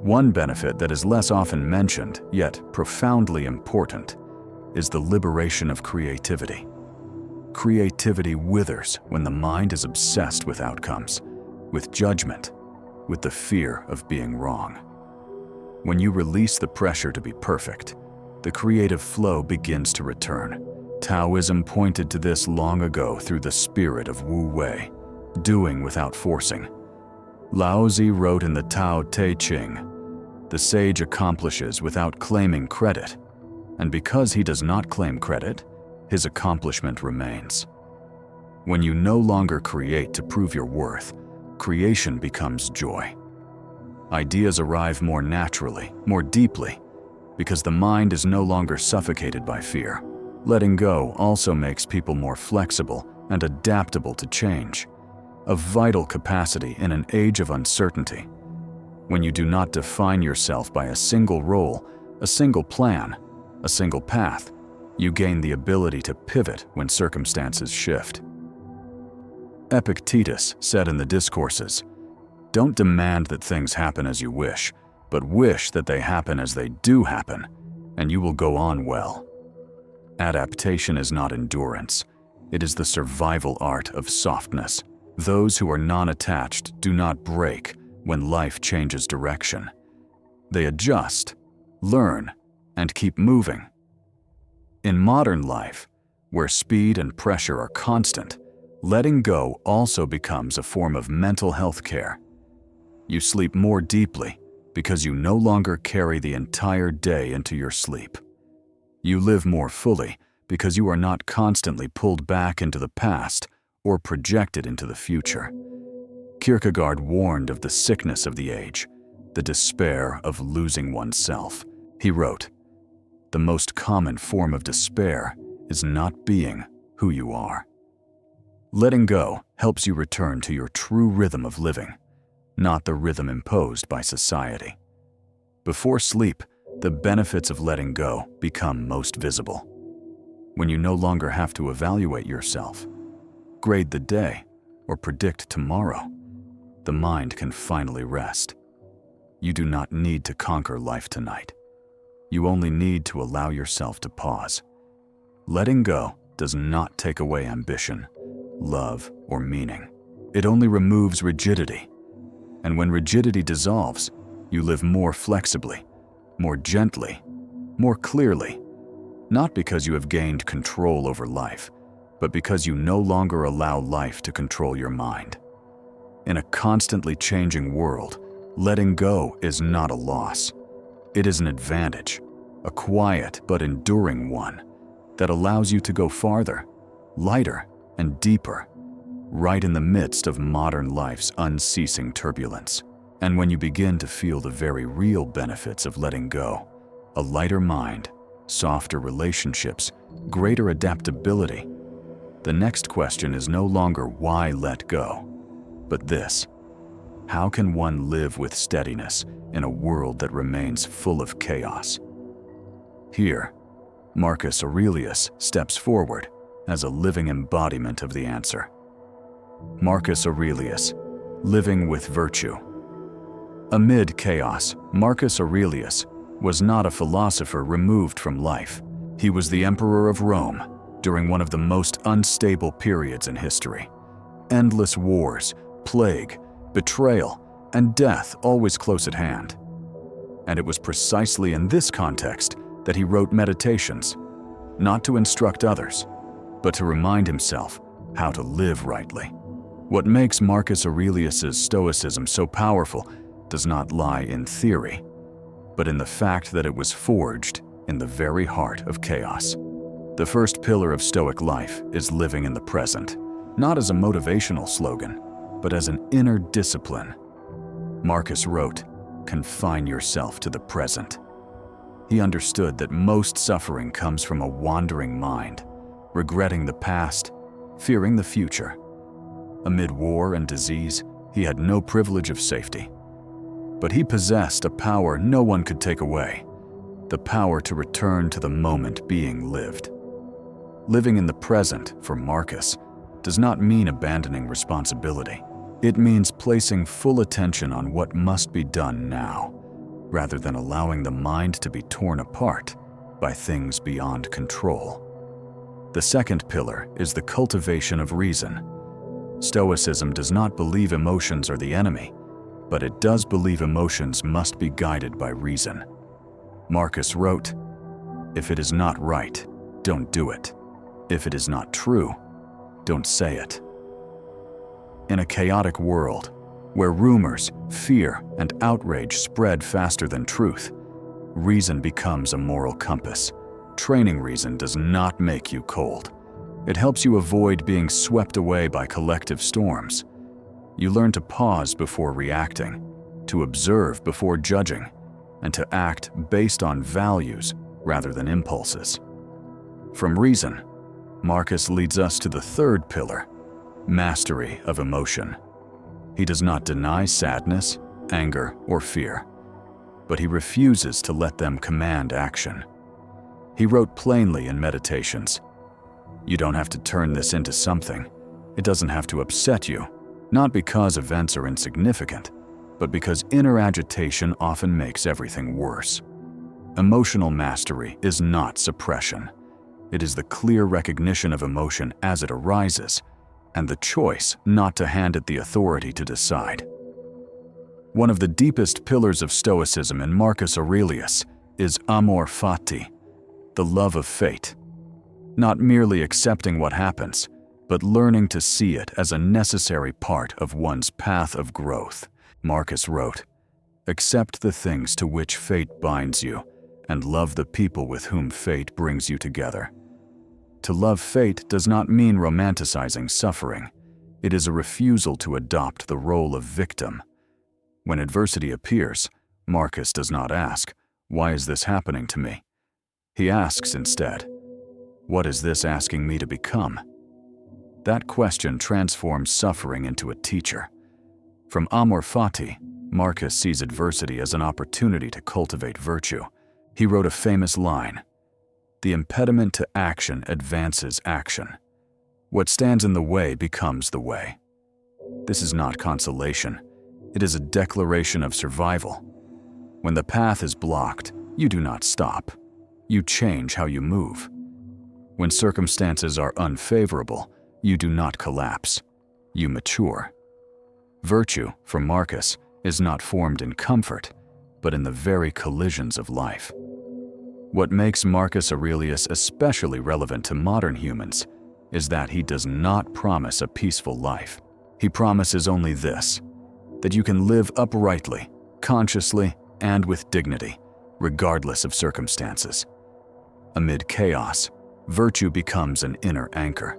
One benefit that is less often mentioned, yet profoundly important, is the liberation of creativity. Creativity withers when the mind is obsessed with outcomes, with judgment, with the fear of being wrong. When you release the pressure to be perfect, the creative flow begins to return. Taoism pointed to this long ago through the spirit of Wu Wei, doing without forcing. Lao Tzu wrote in the Tao Te Ching, "The sage accomplishes without claiming credit, and because he does not claim credit, his accomplishment remains. When you no longer create to prove your worth, creation becomes joy. Ideas arrive more naturally, more deeply, because the mind is no longer suffocated by fear. Letting go also makes people more flexible and adaptable to change, a vital capacity in an age of uncertainty. When you do not define yourself by a single role, a single plan, a single path, you gain the ability to pivot when circumstances shift. Epictetus said in the Discourses, "Don't demand that things happen as you wish, but wish that they happen as they do happen, and you will go on well." Adaptation is not endurance. It is the survival art of softness. Those who are non-attached do not break when life changes direction. They adjust, learn, and keep moving. In modern life, where speed and pressure are constant, letting go also becomes a form of mental health care. You sleep more deeply because you no longer carry the entire day into your sleep. You live more fully because you are not constantly pulled back into the past or projected into the future. Kierkegaard warned of the sickness of the age, the despair of losing oneself. He wrote, "The most common form of despair is not being who you are." Letting go helps you return to your true rhythm of living, not the rhythm imposed by society. Before sleep, the benefits of letting go become most visible. When you no longer have to evaluate yourself, grade the day, or predict tomorrow, the mind can finally rest. You do not need to conquer life tonight. You only need to allow yourself to pause. Letting go does not take away ambition, love, or meaning. It only removes rigidity. And when rigidity dissolves, you live more flexibly, more gently, more clearly, not because you have gained control over life, but because you no longer allow life to control your mind. In a constantly changing world, letting go is not a loss. It is an advantage, a quiet but enduring one that allows you to go farther, lighter, and deeper, right in the midst of modern life's unceasing turbulence. And when you begin to feel the very real benefits of letting go, a lighter mind, softer relationships, greater adaptability, the next question is no longer why let go, but this: how can one live with steadiness in a world that remains full of chaos? Here, Marcus Aurelius steps forward as a living embodiment of the answer. Marcus Aurelius, living with virtue. Amid chaos, Marcus Aurelius was not a philosopher removed from life. He was the emperor of Rome during one of the most unstable periods in history. Endless wars, plague, betrayal, and death always close at hand. And it was precisely in this context that he wrote Meditations, not to instruct others, but to remind himself how to live rightly. What makes Marcus Aurelius's Stoicism so powerful does not lie in theory, but in the fact that it was forged in the very heart of chaos. The first pillar of Stoic life is living in the present, not as a motivational slogan, but as an inner discipline. Marcus wrote, "Confine yourself to the present." He understood that most suffering comes from a wandering mind, regretting the past, fearing the future. Amid war and disease, he had no privilege of safety. But he possessed a power no one could take away, the power to return to the moment being lived. Living in the present, for Marcus, does not mean abandoning responsibility. It means placing full attention on what must be done now, rather than allowing the mind to be torn apart by things beyond control. The second pillar is the cultivation of reason. Stoicism does not believe emotions are the enemy, but it does believe emotions must be guided by reason. Marcus wrote, "If it is not right, don't do it. If it is not true, don't say it." In a chaotic world, where rumors, fear, and outrage spread faster than truth, reason becomes a moral compass, training reason does not make you cold. It helps you avoid being swept away by collective storms. You learn to pause before reacting, to observe before judging, and to act based on values rather than impulses. From reason, Marcus leads us to the third pillar, mastery of emotion. He does not deny sadness, anger, or fear, but he refuses to let them command action. He wrote plainly in Meditations, "You don't have to turn this into something. It doesn't have to upset you, not because events are insignificant, but because inner agitation often makes everything worse." Emotional mastery is not suppression. It is the clear recognition of emotion as it arises, and the choice not to hand it the authority to decide. One of the deepest pillars of Stoicism in Marcus Aurelius is amor fati, the love of fate. Not merely accepting what happens, but learning to see it as a necessary part of one's path of growth. Marcus wrote, "Accept the things to which fate binds you, and love the people with whom fate brings you together." To love fate does not mean romanticizing suffering. It is a refusal to adopt the role of victim. When adversity appears, Marcus does not ask, "Why is this happening to me?" He asks instead, "What is this asking me to become?" That question transforms suffering into a teacher. From Amor Fati, Marcus sees adversity as an opportunity to cultivate virtue. He wrote a famous line, "The impediment to action advances action. What stands in the way becomes the way." This is not consolation. It is a declaration of survival. When the path is blocked, you do not stop. You change how you move. When circumstances are unfavorable, you do not collapse. You mature. Virtue, for Marcus, is not formed in comfort, but in the very collisions of life. What makes Marcus Aurelius especially relevant to modern humans is that he does not promise a peaceful life. He promises only this, that you can live uprightly, consciously, and with dignity, regardless of circumstances. Amid chaos, virtue becomes an inner anchor,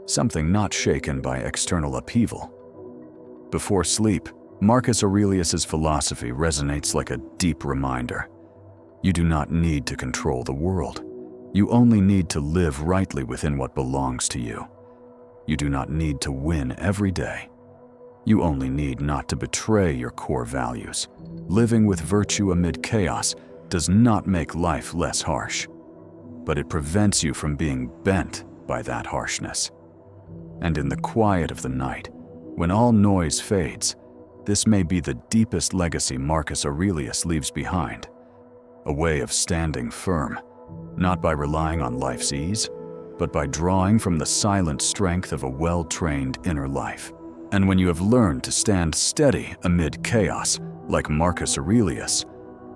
something not shaken by external upheaval. Before sleep, Marcus Aurelius's philosophy resonates like a deep reminder. You do not need to control the world. You only need to live rightly within what belongs to you. You do not need to win every day. You only need not to betray your core values. Living with virtue amid chaos does not make life less harsh, but it prevents you from being bent by that harshness. And in the quiet of the night, when all noise fades, this may be the deepest legacy Marcus Aurelius leaves behind. A way of standing firm, not by relying on life's ease, but by drawing from the silent strength of a well-trained inner life. And when you have learned to stand steady amid chaos, like Marcus Aurelius,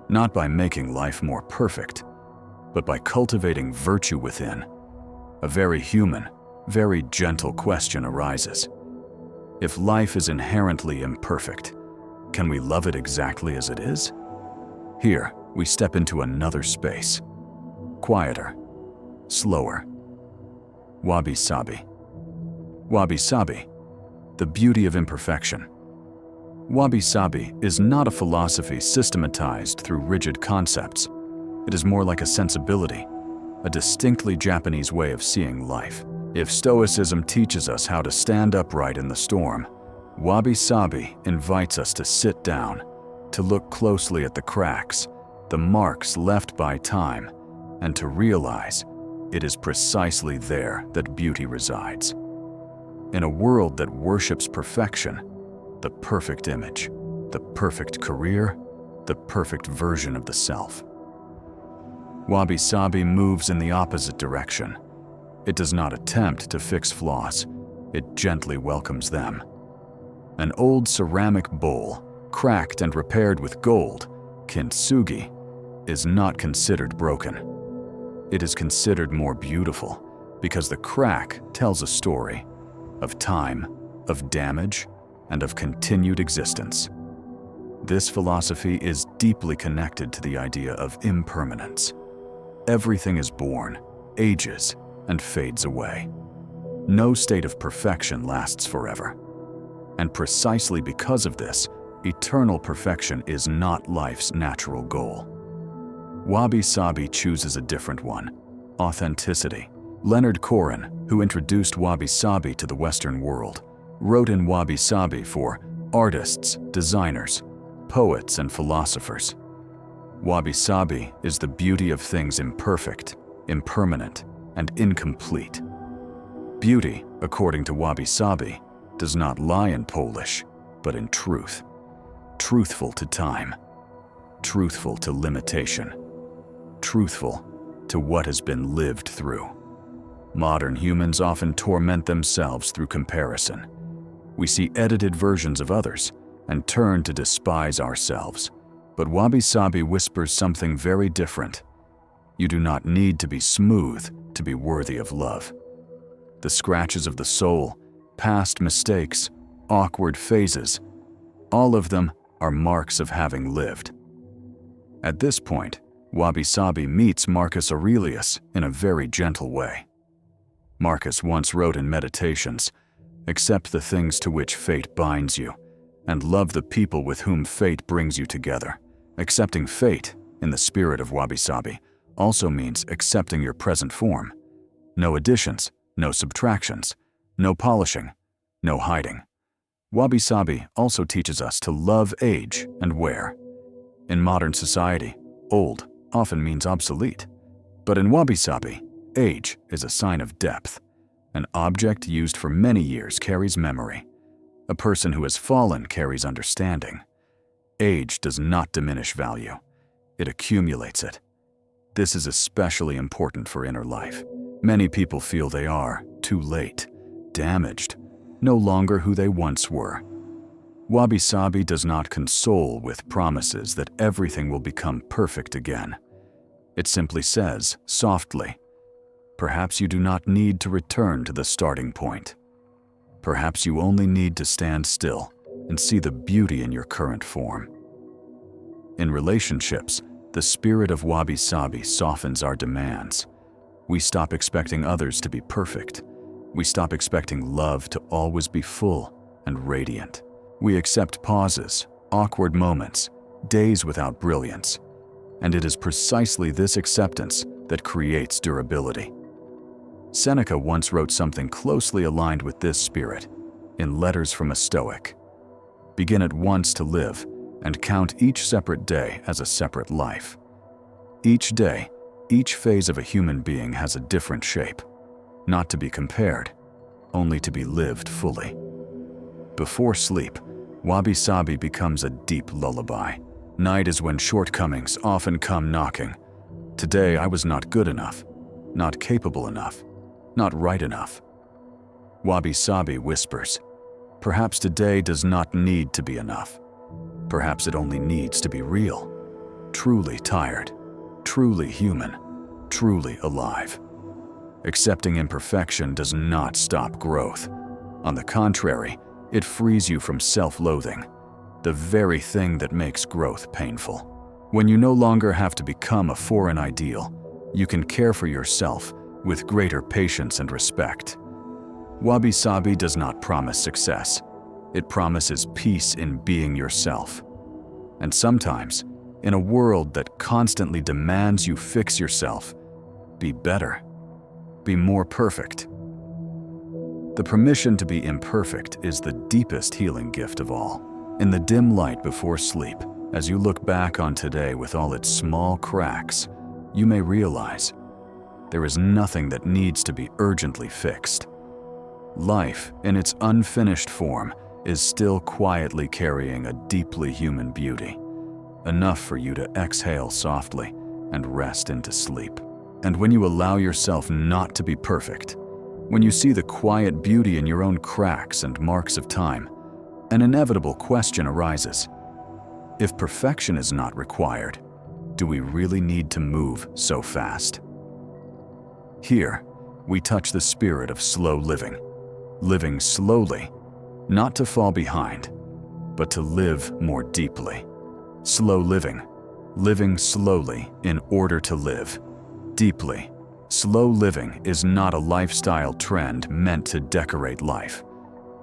not by making life more perfect, but by cultivating virtue within, a very human, very gentle question arises. If life is inherently imperfect, can we love it exactly as it is? Here, we step into another space. Quieter, slower. Wabi-sabi. Wabi-sabi, the beauty of imperfection. Wabi-sabi is not a philosophy systematized through rigid concepts. It is more like a sensibility, a distinctly Japanese way of seeing life. If Stoicism teaches us how to stand upright in the storm, Wabi-sabi invites us to sit down, to look closely at the cracks, the marks left by time, and to realize it is precisely there that beauty resides. In a world that worships perfection, the perfect image, the perfect career, the perfect version of the self, Wabi-sabi moves in the opposite direction. It does not attempt to fix flaws, it gently welcomes them. An old ceramic bowl, cracked and repaired with gold, kintsugi, is not considered broken. It is considered more beautiful because the crack tells a story of time, of damage, and of continued existence. This philosophy is deeply connected to the idea of impermanence. everything is born, ages, and fades away. No state of perfection lasts forever. And precisely because of this, eternal perfection is not life's natural goal. Wabi-sabi chooses a different one: authenticity. Leonard Cohen, who introduced wabi-sabi to the Western world, wrote in wabi-sabi for artists, designers, poets, and philosophers. Wabi-sabi is the beauty of things imperfect, impermanent, and incomplete. Beauty, according to wabi-sabi, does not lie in Polish, but in truth. Truthful to time, truthful to limitation, truthful to what has been lived through. Modern humans often torment themselves through comparison. We see edited versions of others and turn to despise ourselves. But wabi-sabi whispers something very different. You do not need to be smooth to be worthy of love. The scratches of the soul, past mistakes, awkward phases, all of them are marks of having lived. At this point, wabi-sabi meets Marcus Aurelius in a very gentle way. Marcus once wrote in Meditations, "Accept the things to which fate binds you, and love the people with whom fate brings you together." Accepting fate, in the spirit of wabi-sabi, also means accepting your present form. No additions, no subtractions, no polishing, no hiding. Wabi-sabi also teaches us to love age and wear. In modern society, old often means obsolete. But in wabi-sabi, age is a sign of depth. An object used for many years carries memory. A person who has fallen carries understanding. Age does not diminish value. It accumulates it. This is especially important for inner life. Many people feel they are too late, damaged, no longer who they once were. Wabi-sabi does not console with promises that everything will become perfect again. It simply says, softly, perhaps you do not need to return to the starting point. Perhaps you only need to stand still and see the beauty in your current form. In relationships, the spirit of wabi-sabi softens our demands. We stop expecting others to be perfect. We stop expecting love to always be full and radiant. We accept pauses, awkward moments, days without brilliance. And it is precisely this acceptance that creates durability. Seneca once wrote something closely aligned with this spirit in Letters from a Stoic. Begin at once to live and count each separate day as a separate life. Each day, each phase of a human being has a different shape, not to be compared, only to be lived fully. Before sleep, wabi-sabi becomes a deep lullaby. Night is when shortcomings often come knocking. Today I was not good enough, not capable enough, not right enough. Wabi-sabi whispers, perhaps today does not need to be enough. Perhaps it only needs to be real, truly tired, truly human, truly alive. Accepting imperfection does not stop growth. On the contrary, it frees you from self-loathing, the very thing that makes growth painful. When you no longer have to become a foreign ideal, you can care for yourself with greater patience and respect. Wabi-sabi does not promise success. It promises peace in being yourself. And sometimes, in a world that constantly demands you fix yourself, be better, be more perfect. The permission to be imperfect is the deepest healing gift of all. In the dim light before sleep, as you look back on today with all its small cracks, you may realize there is nothing that needs to be urgently fixed. Life, in its unfinished form, is still quietly carrying a deeply human beauty, enough for you to exhale softly and rest into sleep. And when you allow yourself not to be perfect, when you see the quiet beauty in your own cracks and marks of time, an inevitable question arises. If perfection is not required, do we really need to move so fast? Here, we touch the spirit of slow living. Living slowly, not to fall behind, but to live more deeply. Slow living, living slowly in order to live. Deeply, slow living is not a lifestyle trend meant to decorate life,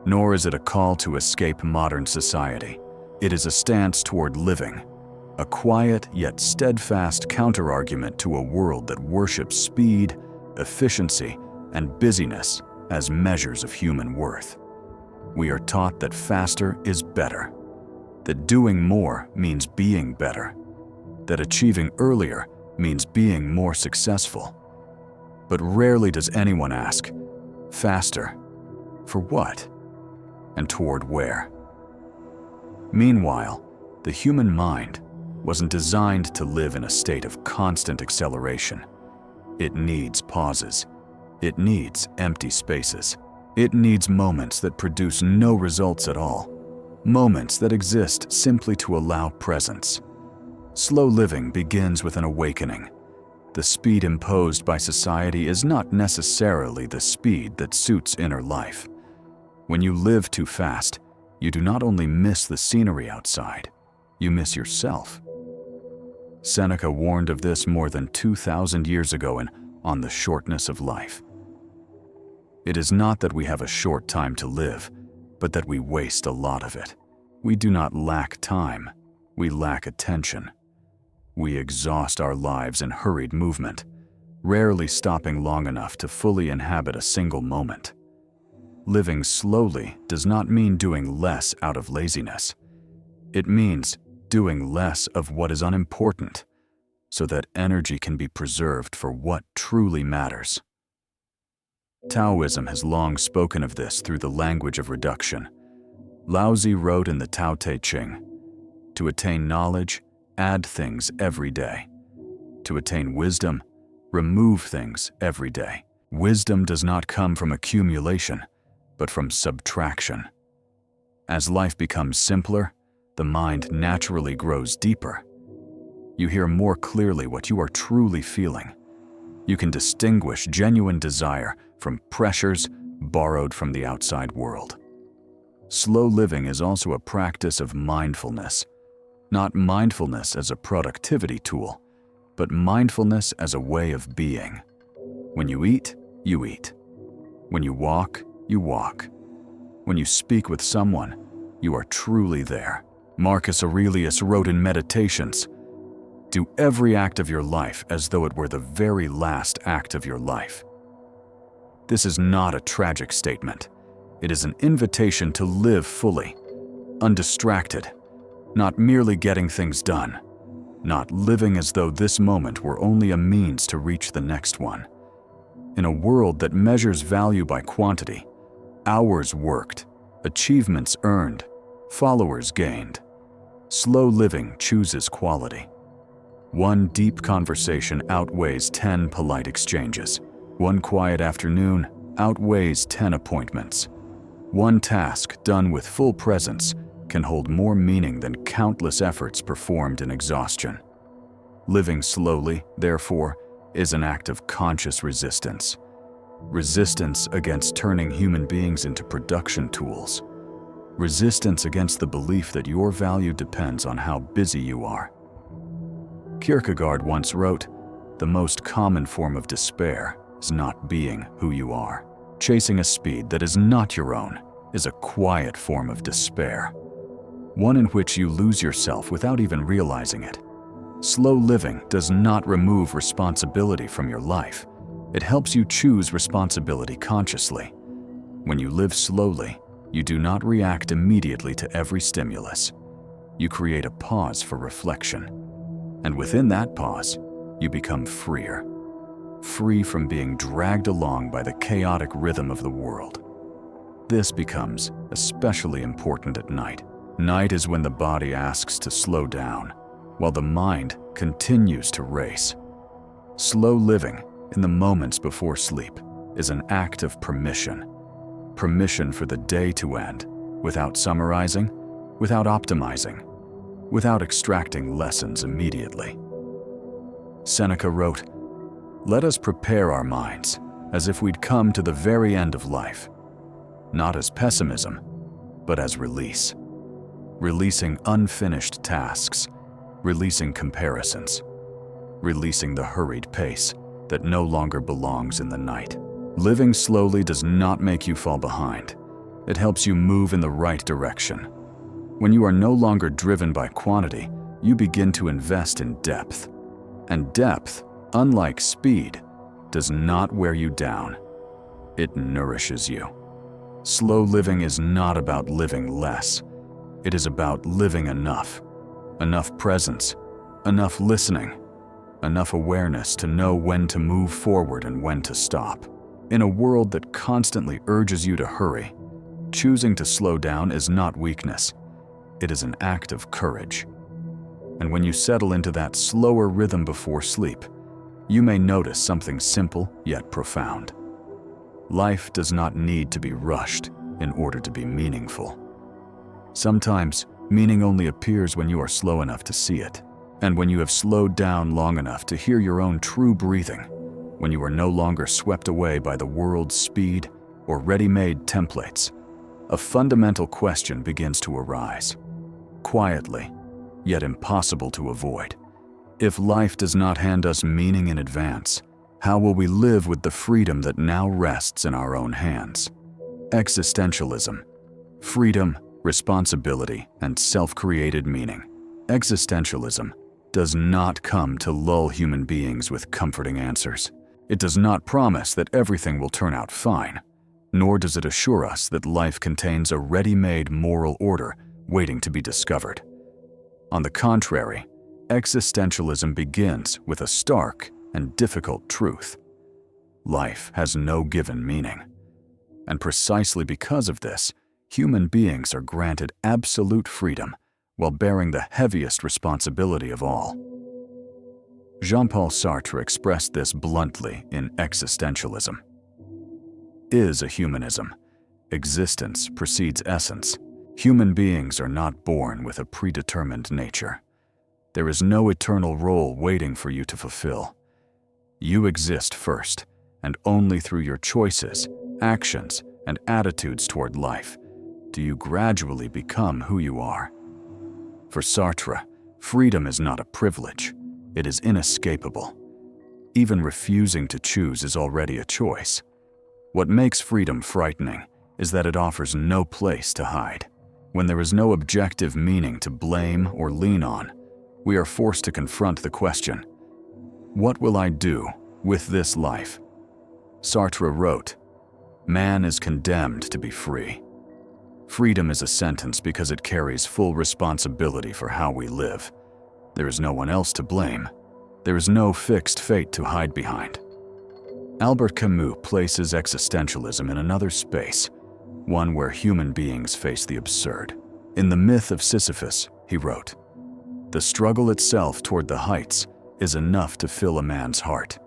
nor is it a call to escape modern society. It is a stance toward living, a quiet yet steadfast counterargument to a world that worships speed, efficiency, and busyness as measures of human worth. We are taught that faster is better, that doing more means being better, that achieving earlier means being more successful. But rarely does anyone ask, faster, for what? And toward where? Meanwhile, the human mind wasn't designed to live in a state of constant acceleration. It needs pauses. It needs empty spaces. It needs moments that produce no results at all. Moments that exist simply to allow presence. Slow living begins with an awakening. The speed imposed by society is not necessarily the speed that suits inner life. When you live too fast, you do not only miss the scenery outside, you miss yourself. Seneca warned of this more than 2,000 years ago in On the Shortness of Life. It is not that we have a short time to live, but that we waste a lot of it. We do not lack time, we lack attention. We exhaust our lives in hurried movement, rarely stopping long enough to fully inhabit a single moment. Living slowly does not mean doing less out of laziness. It means doing less of what is unimportant, so that energy can be preserved for what truly matters. Taoism has long spoken of this through the language of reduction. Laozi wrote in the Tao Te Ching, "To attain knowledge, add things every day. To attain wisdom, remove things every day." Wisdom does not come from accumulation, but from subtraction. As life becomes simpler, the mind naturally grows deeper. You hear more clearly what you are truly feeling. You can distinguish genuine desire from pressures borrowed from the outside world. Slow living is also a practice of mindfulness, not mindfulness as a productivity tool, but mindfulness as a way of being. When you eat, you eat. When you walk, you walk. When you speak with someone, you are truly there. Marcus Aurelius wrote in Meditations, "Do every act of your life as though it were the very last act of your life." This is not a tragic statement. It is an invitation to live fully, undistracted, not merely getting things done, not living as though this moment were only a means to reach the next one. In a world that measures value by quantity, hours worked, achievements earned, followers gained, slow living chooses quality. One deep conversation outweighs 10 polite exchanges. One quiet afternoon outweighs 10 appointments. One task done with full presence can hold more meaning than countless efforts performed in exhaustion. Living slowly, therefore, is an act of conscious resistance. Resistance against turning human beings into production tools. Resistance against the belief that your value depends on how busy you are. Kierkegaard once wrote, "The most common form of despair is not being who you are. Chasing a speed that is not your own is a quiet form of despair, one in which you lose yourself without even realizing it." Slow living does not remove responsibility from your life. It helps you choose responsibility consciously. When you live slowly, you do not react immediately to every stimulus. You create a pause for reflection. And within that pause, you become freer. Free from being dragged along by the chaotic rhythm of the world. This becomes especially important at night. Night is when the body asks to slow down, while the mind continues to race. Slow living, in the moments before sleep, is an act of permission. Permission for the day to end, without summarizing, without optimizing, without extracting lessons immediately. Seneca wrote, "Let us prepare our minds as if we'd come to the very end of life, not as pessimism, but as release. Releasing unfinished tasks, releasing comparisons, releasing the hurried pace, that no longer belongs in the night. Living slowly does not make you fall behind. It helps you move in the right direction. When you are no longer driven by quantity, you begin to invest in depth. And depth, unlike speed, does not wear you down. It nourishes you. Slow living is not about living less. It is about living enough. Enough presence, enough listening, enough awareness to know when to move forward and when to stop. In a world that constantly urges you to hurry, choosing to slow down is not weakness. It is an act of courage. And when you settle into that slower rhythm before sleep, you may notice something simple yet profound. Life does not need to be rushed in order to be meaningful. Sometimes, meaning only appears when you are slow enough to see it, and when you have slowed down long enough to hear your own true breathing, when you are no longer swept away by the world's speed or ready-made templates. A fundamental question begins to arise, quietly, yet impossible to avoid. If life does not hand us meaning in advance, how will we live with the freedom that now rests in our own hands? Existentialism. Freedom, responsibility, and self-created meaning. Existentialism does not come to lull human beings with comforting answers. It does not promise that everything will turn out fine, nor does it assure us that life contains a ready-made moral order waiting to be discovered. On the contrary, existentialism begins with a stark and difficult truth. Life has no given meaning. And precisely because of this, human beings are granted absolute freedom while bearing the heaviest responsibility of all. Jean-Paul Sartre expressed this bluntly in Existentialism. Is a humanism. Existence precedes essence. Human beings are not born with a predetermined nature. There is no eternal role waiting for you to fulfill. You exist first, and only through your choices, actions, and attitudes toward life do you gradually become who you are. For Sartre, freedom is not a privilege. It is inescapable. Even refusing to choose is already a choice. What makes freedom frightening is that it offers no place to hide. When there is no objective meaning to blame or lean on, we are forced to confront the question, what will I do with this life? Sartre wrote, "Man is condemned to be free." Freedom is a sentence because it carries full responsibility for how we live. There is no one else to blame. There is no fixed fate to hide behind. Albert Camus places existentialism in another space, one where human beings face the absurd. In The Myth of Sisyphus, he wrote, "The struggle itself toward the heights is enough to fill a man's heart."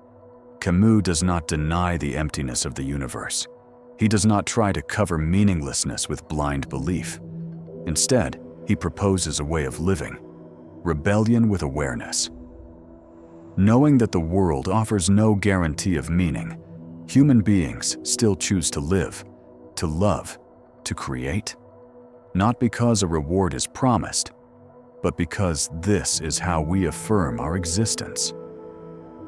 Camus does not deny the emptiness of the universe. He does not try to cover meaninglessness with blind belief. Instead, he proposes a way of living, rebellion with awareness. Knowing that the world offers no guarantee of meaning, human beings still choose to live, to love, to create, not because a reward is promised, but because this is how we affirm our existence.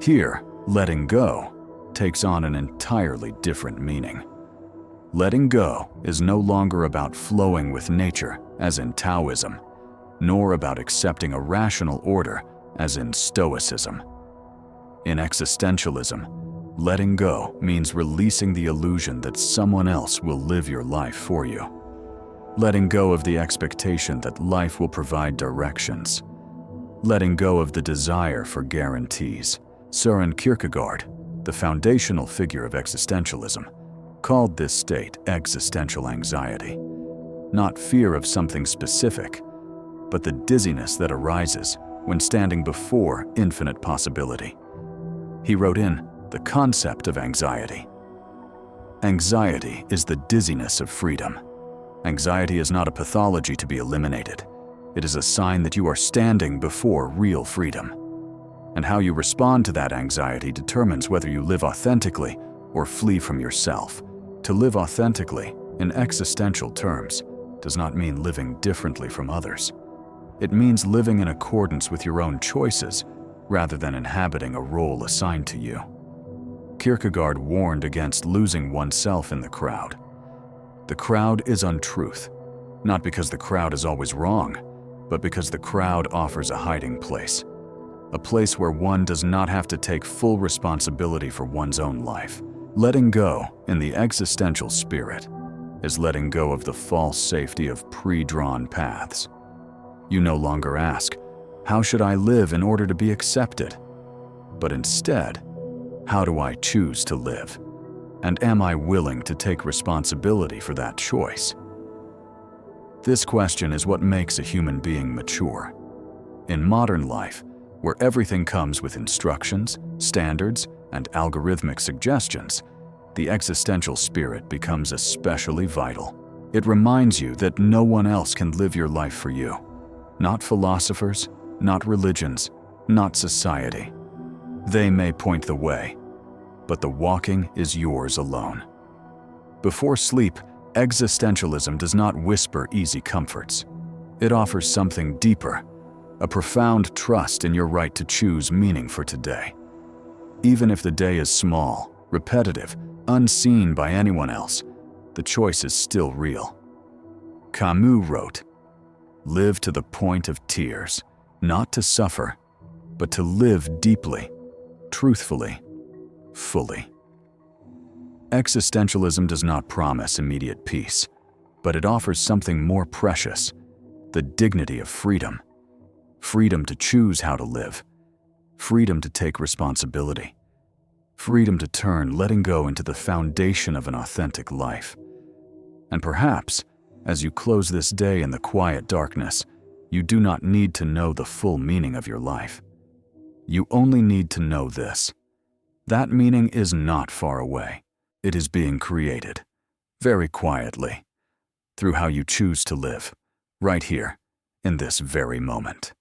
Here, letting go takes on an entirely different meaning. Letting go is no longer about flowing with nature, as in Taoism, nor about accepting a rational order, as in Stoicism. In existentialism, letting go means releasing the illusion that someone else will live your life for you. Letting go of the expectation that life will provide directions. Letting go of the desire for guarantees. Søren Kierkegaard, the foundational figure of existentialism, called this state existential anxiety. Not fear of something specific, but the dizziness that arises when standing before infinite possibility. He wrote in The Concept of Anxiety. Anxiety is the dizziness of freedom. Anxiety is not a pathology to be eliminated. It is a sign that you are standing before real freedom. And how you respond to that anxiety determines whether you live authentically or flee from yourself. To live authentically, in existential terms, does not mean living differently from others. It means living in accordance with your own choices rather than inhabiting a role assigned to you. Kierkegaard warned against losing oneself in the crowd. The crowd is untruth, not because the crowd is always wrong, but because the crowd offers a hiding place. A place where one does not have to take full responsibility for one's own life. Letting go, in the existential spirit, is letting go of the false safety of pre-drawn paths. You no longer ask, how should I live in order to be accepted? But instead, how do I choose to live? And am I willing to take responsibility for that choice? This question is what makes a human being mature. In modern life, where everything comes with instructions, standards, and algorithmic suggestions, the existential spirit becomes especially vital. It reminds you that no one else can live your life for you. Not philosophers, not religions, not society. They may point the way, but the walking is yours alone. Before sleep, existentialism does not whisper easy comforts. It offers something deeper, a profound trust in your right to choose meaning for today. Even if the day is small, repetitive, unseen by anyone else, the choice is still real. Camus wrote, "Live to the point of tears, not to suffer, but to live deeply, truthfully, fully." Existentialism does not promise immediate peace, but it offers something more precious, the dignity of freedom. Freedom to choose how to live. Freedom to take responsibility. Freedom to turn letting go into the foundation of an authentic life. And perhaps, as you close this day in the quiet darkness, you do not need to know the full meaning of your life. You only need to know this. That meaning is not far away. It is being created, very quietly, through how you choose to live, right here, in this very moment.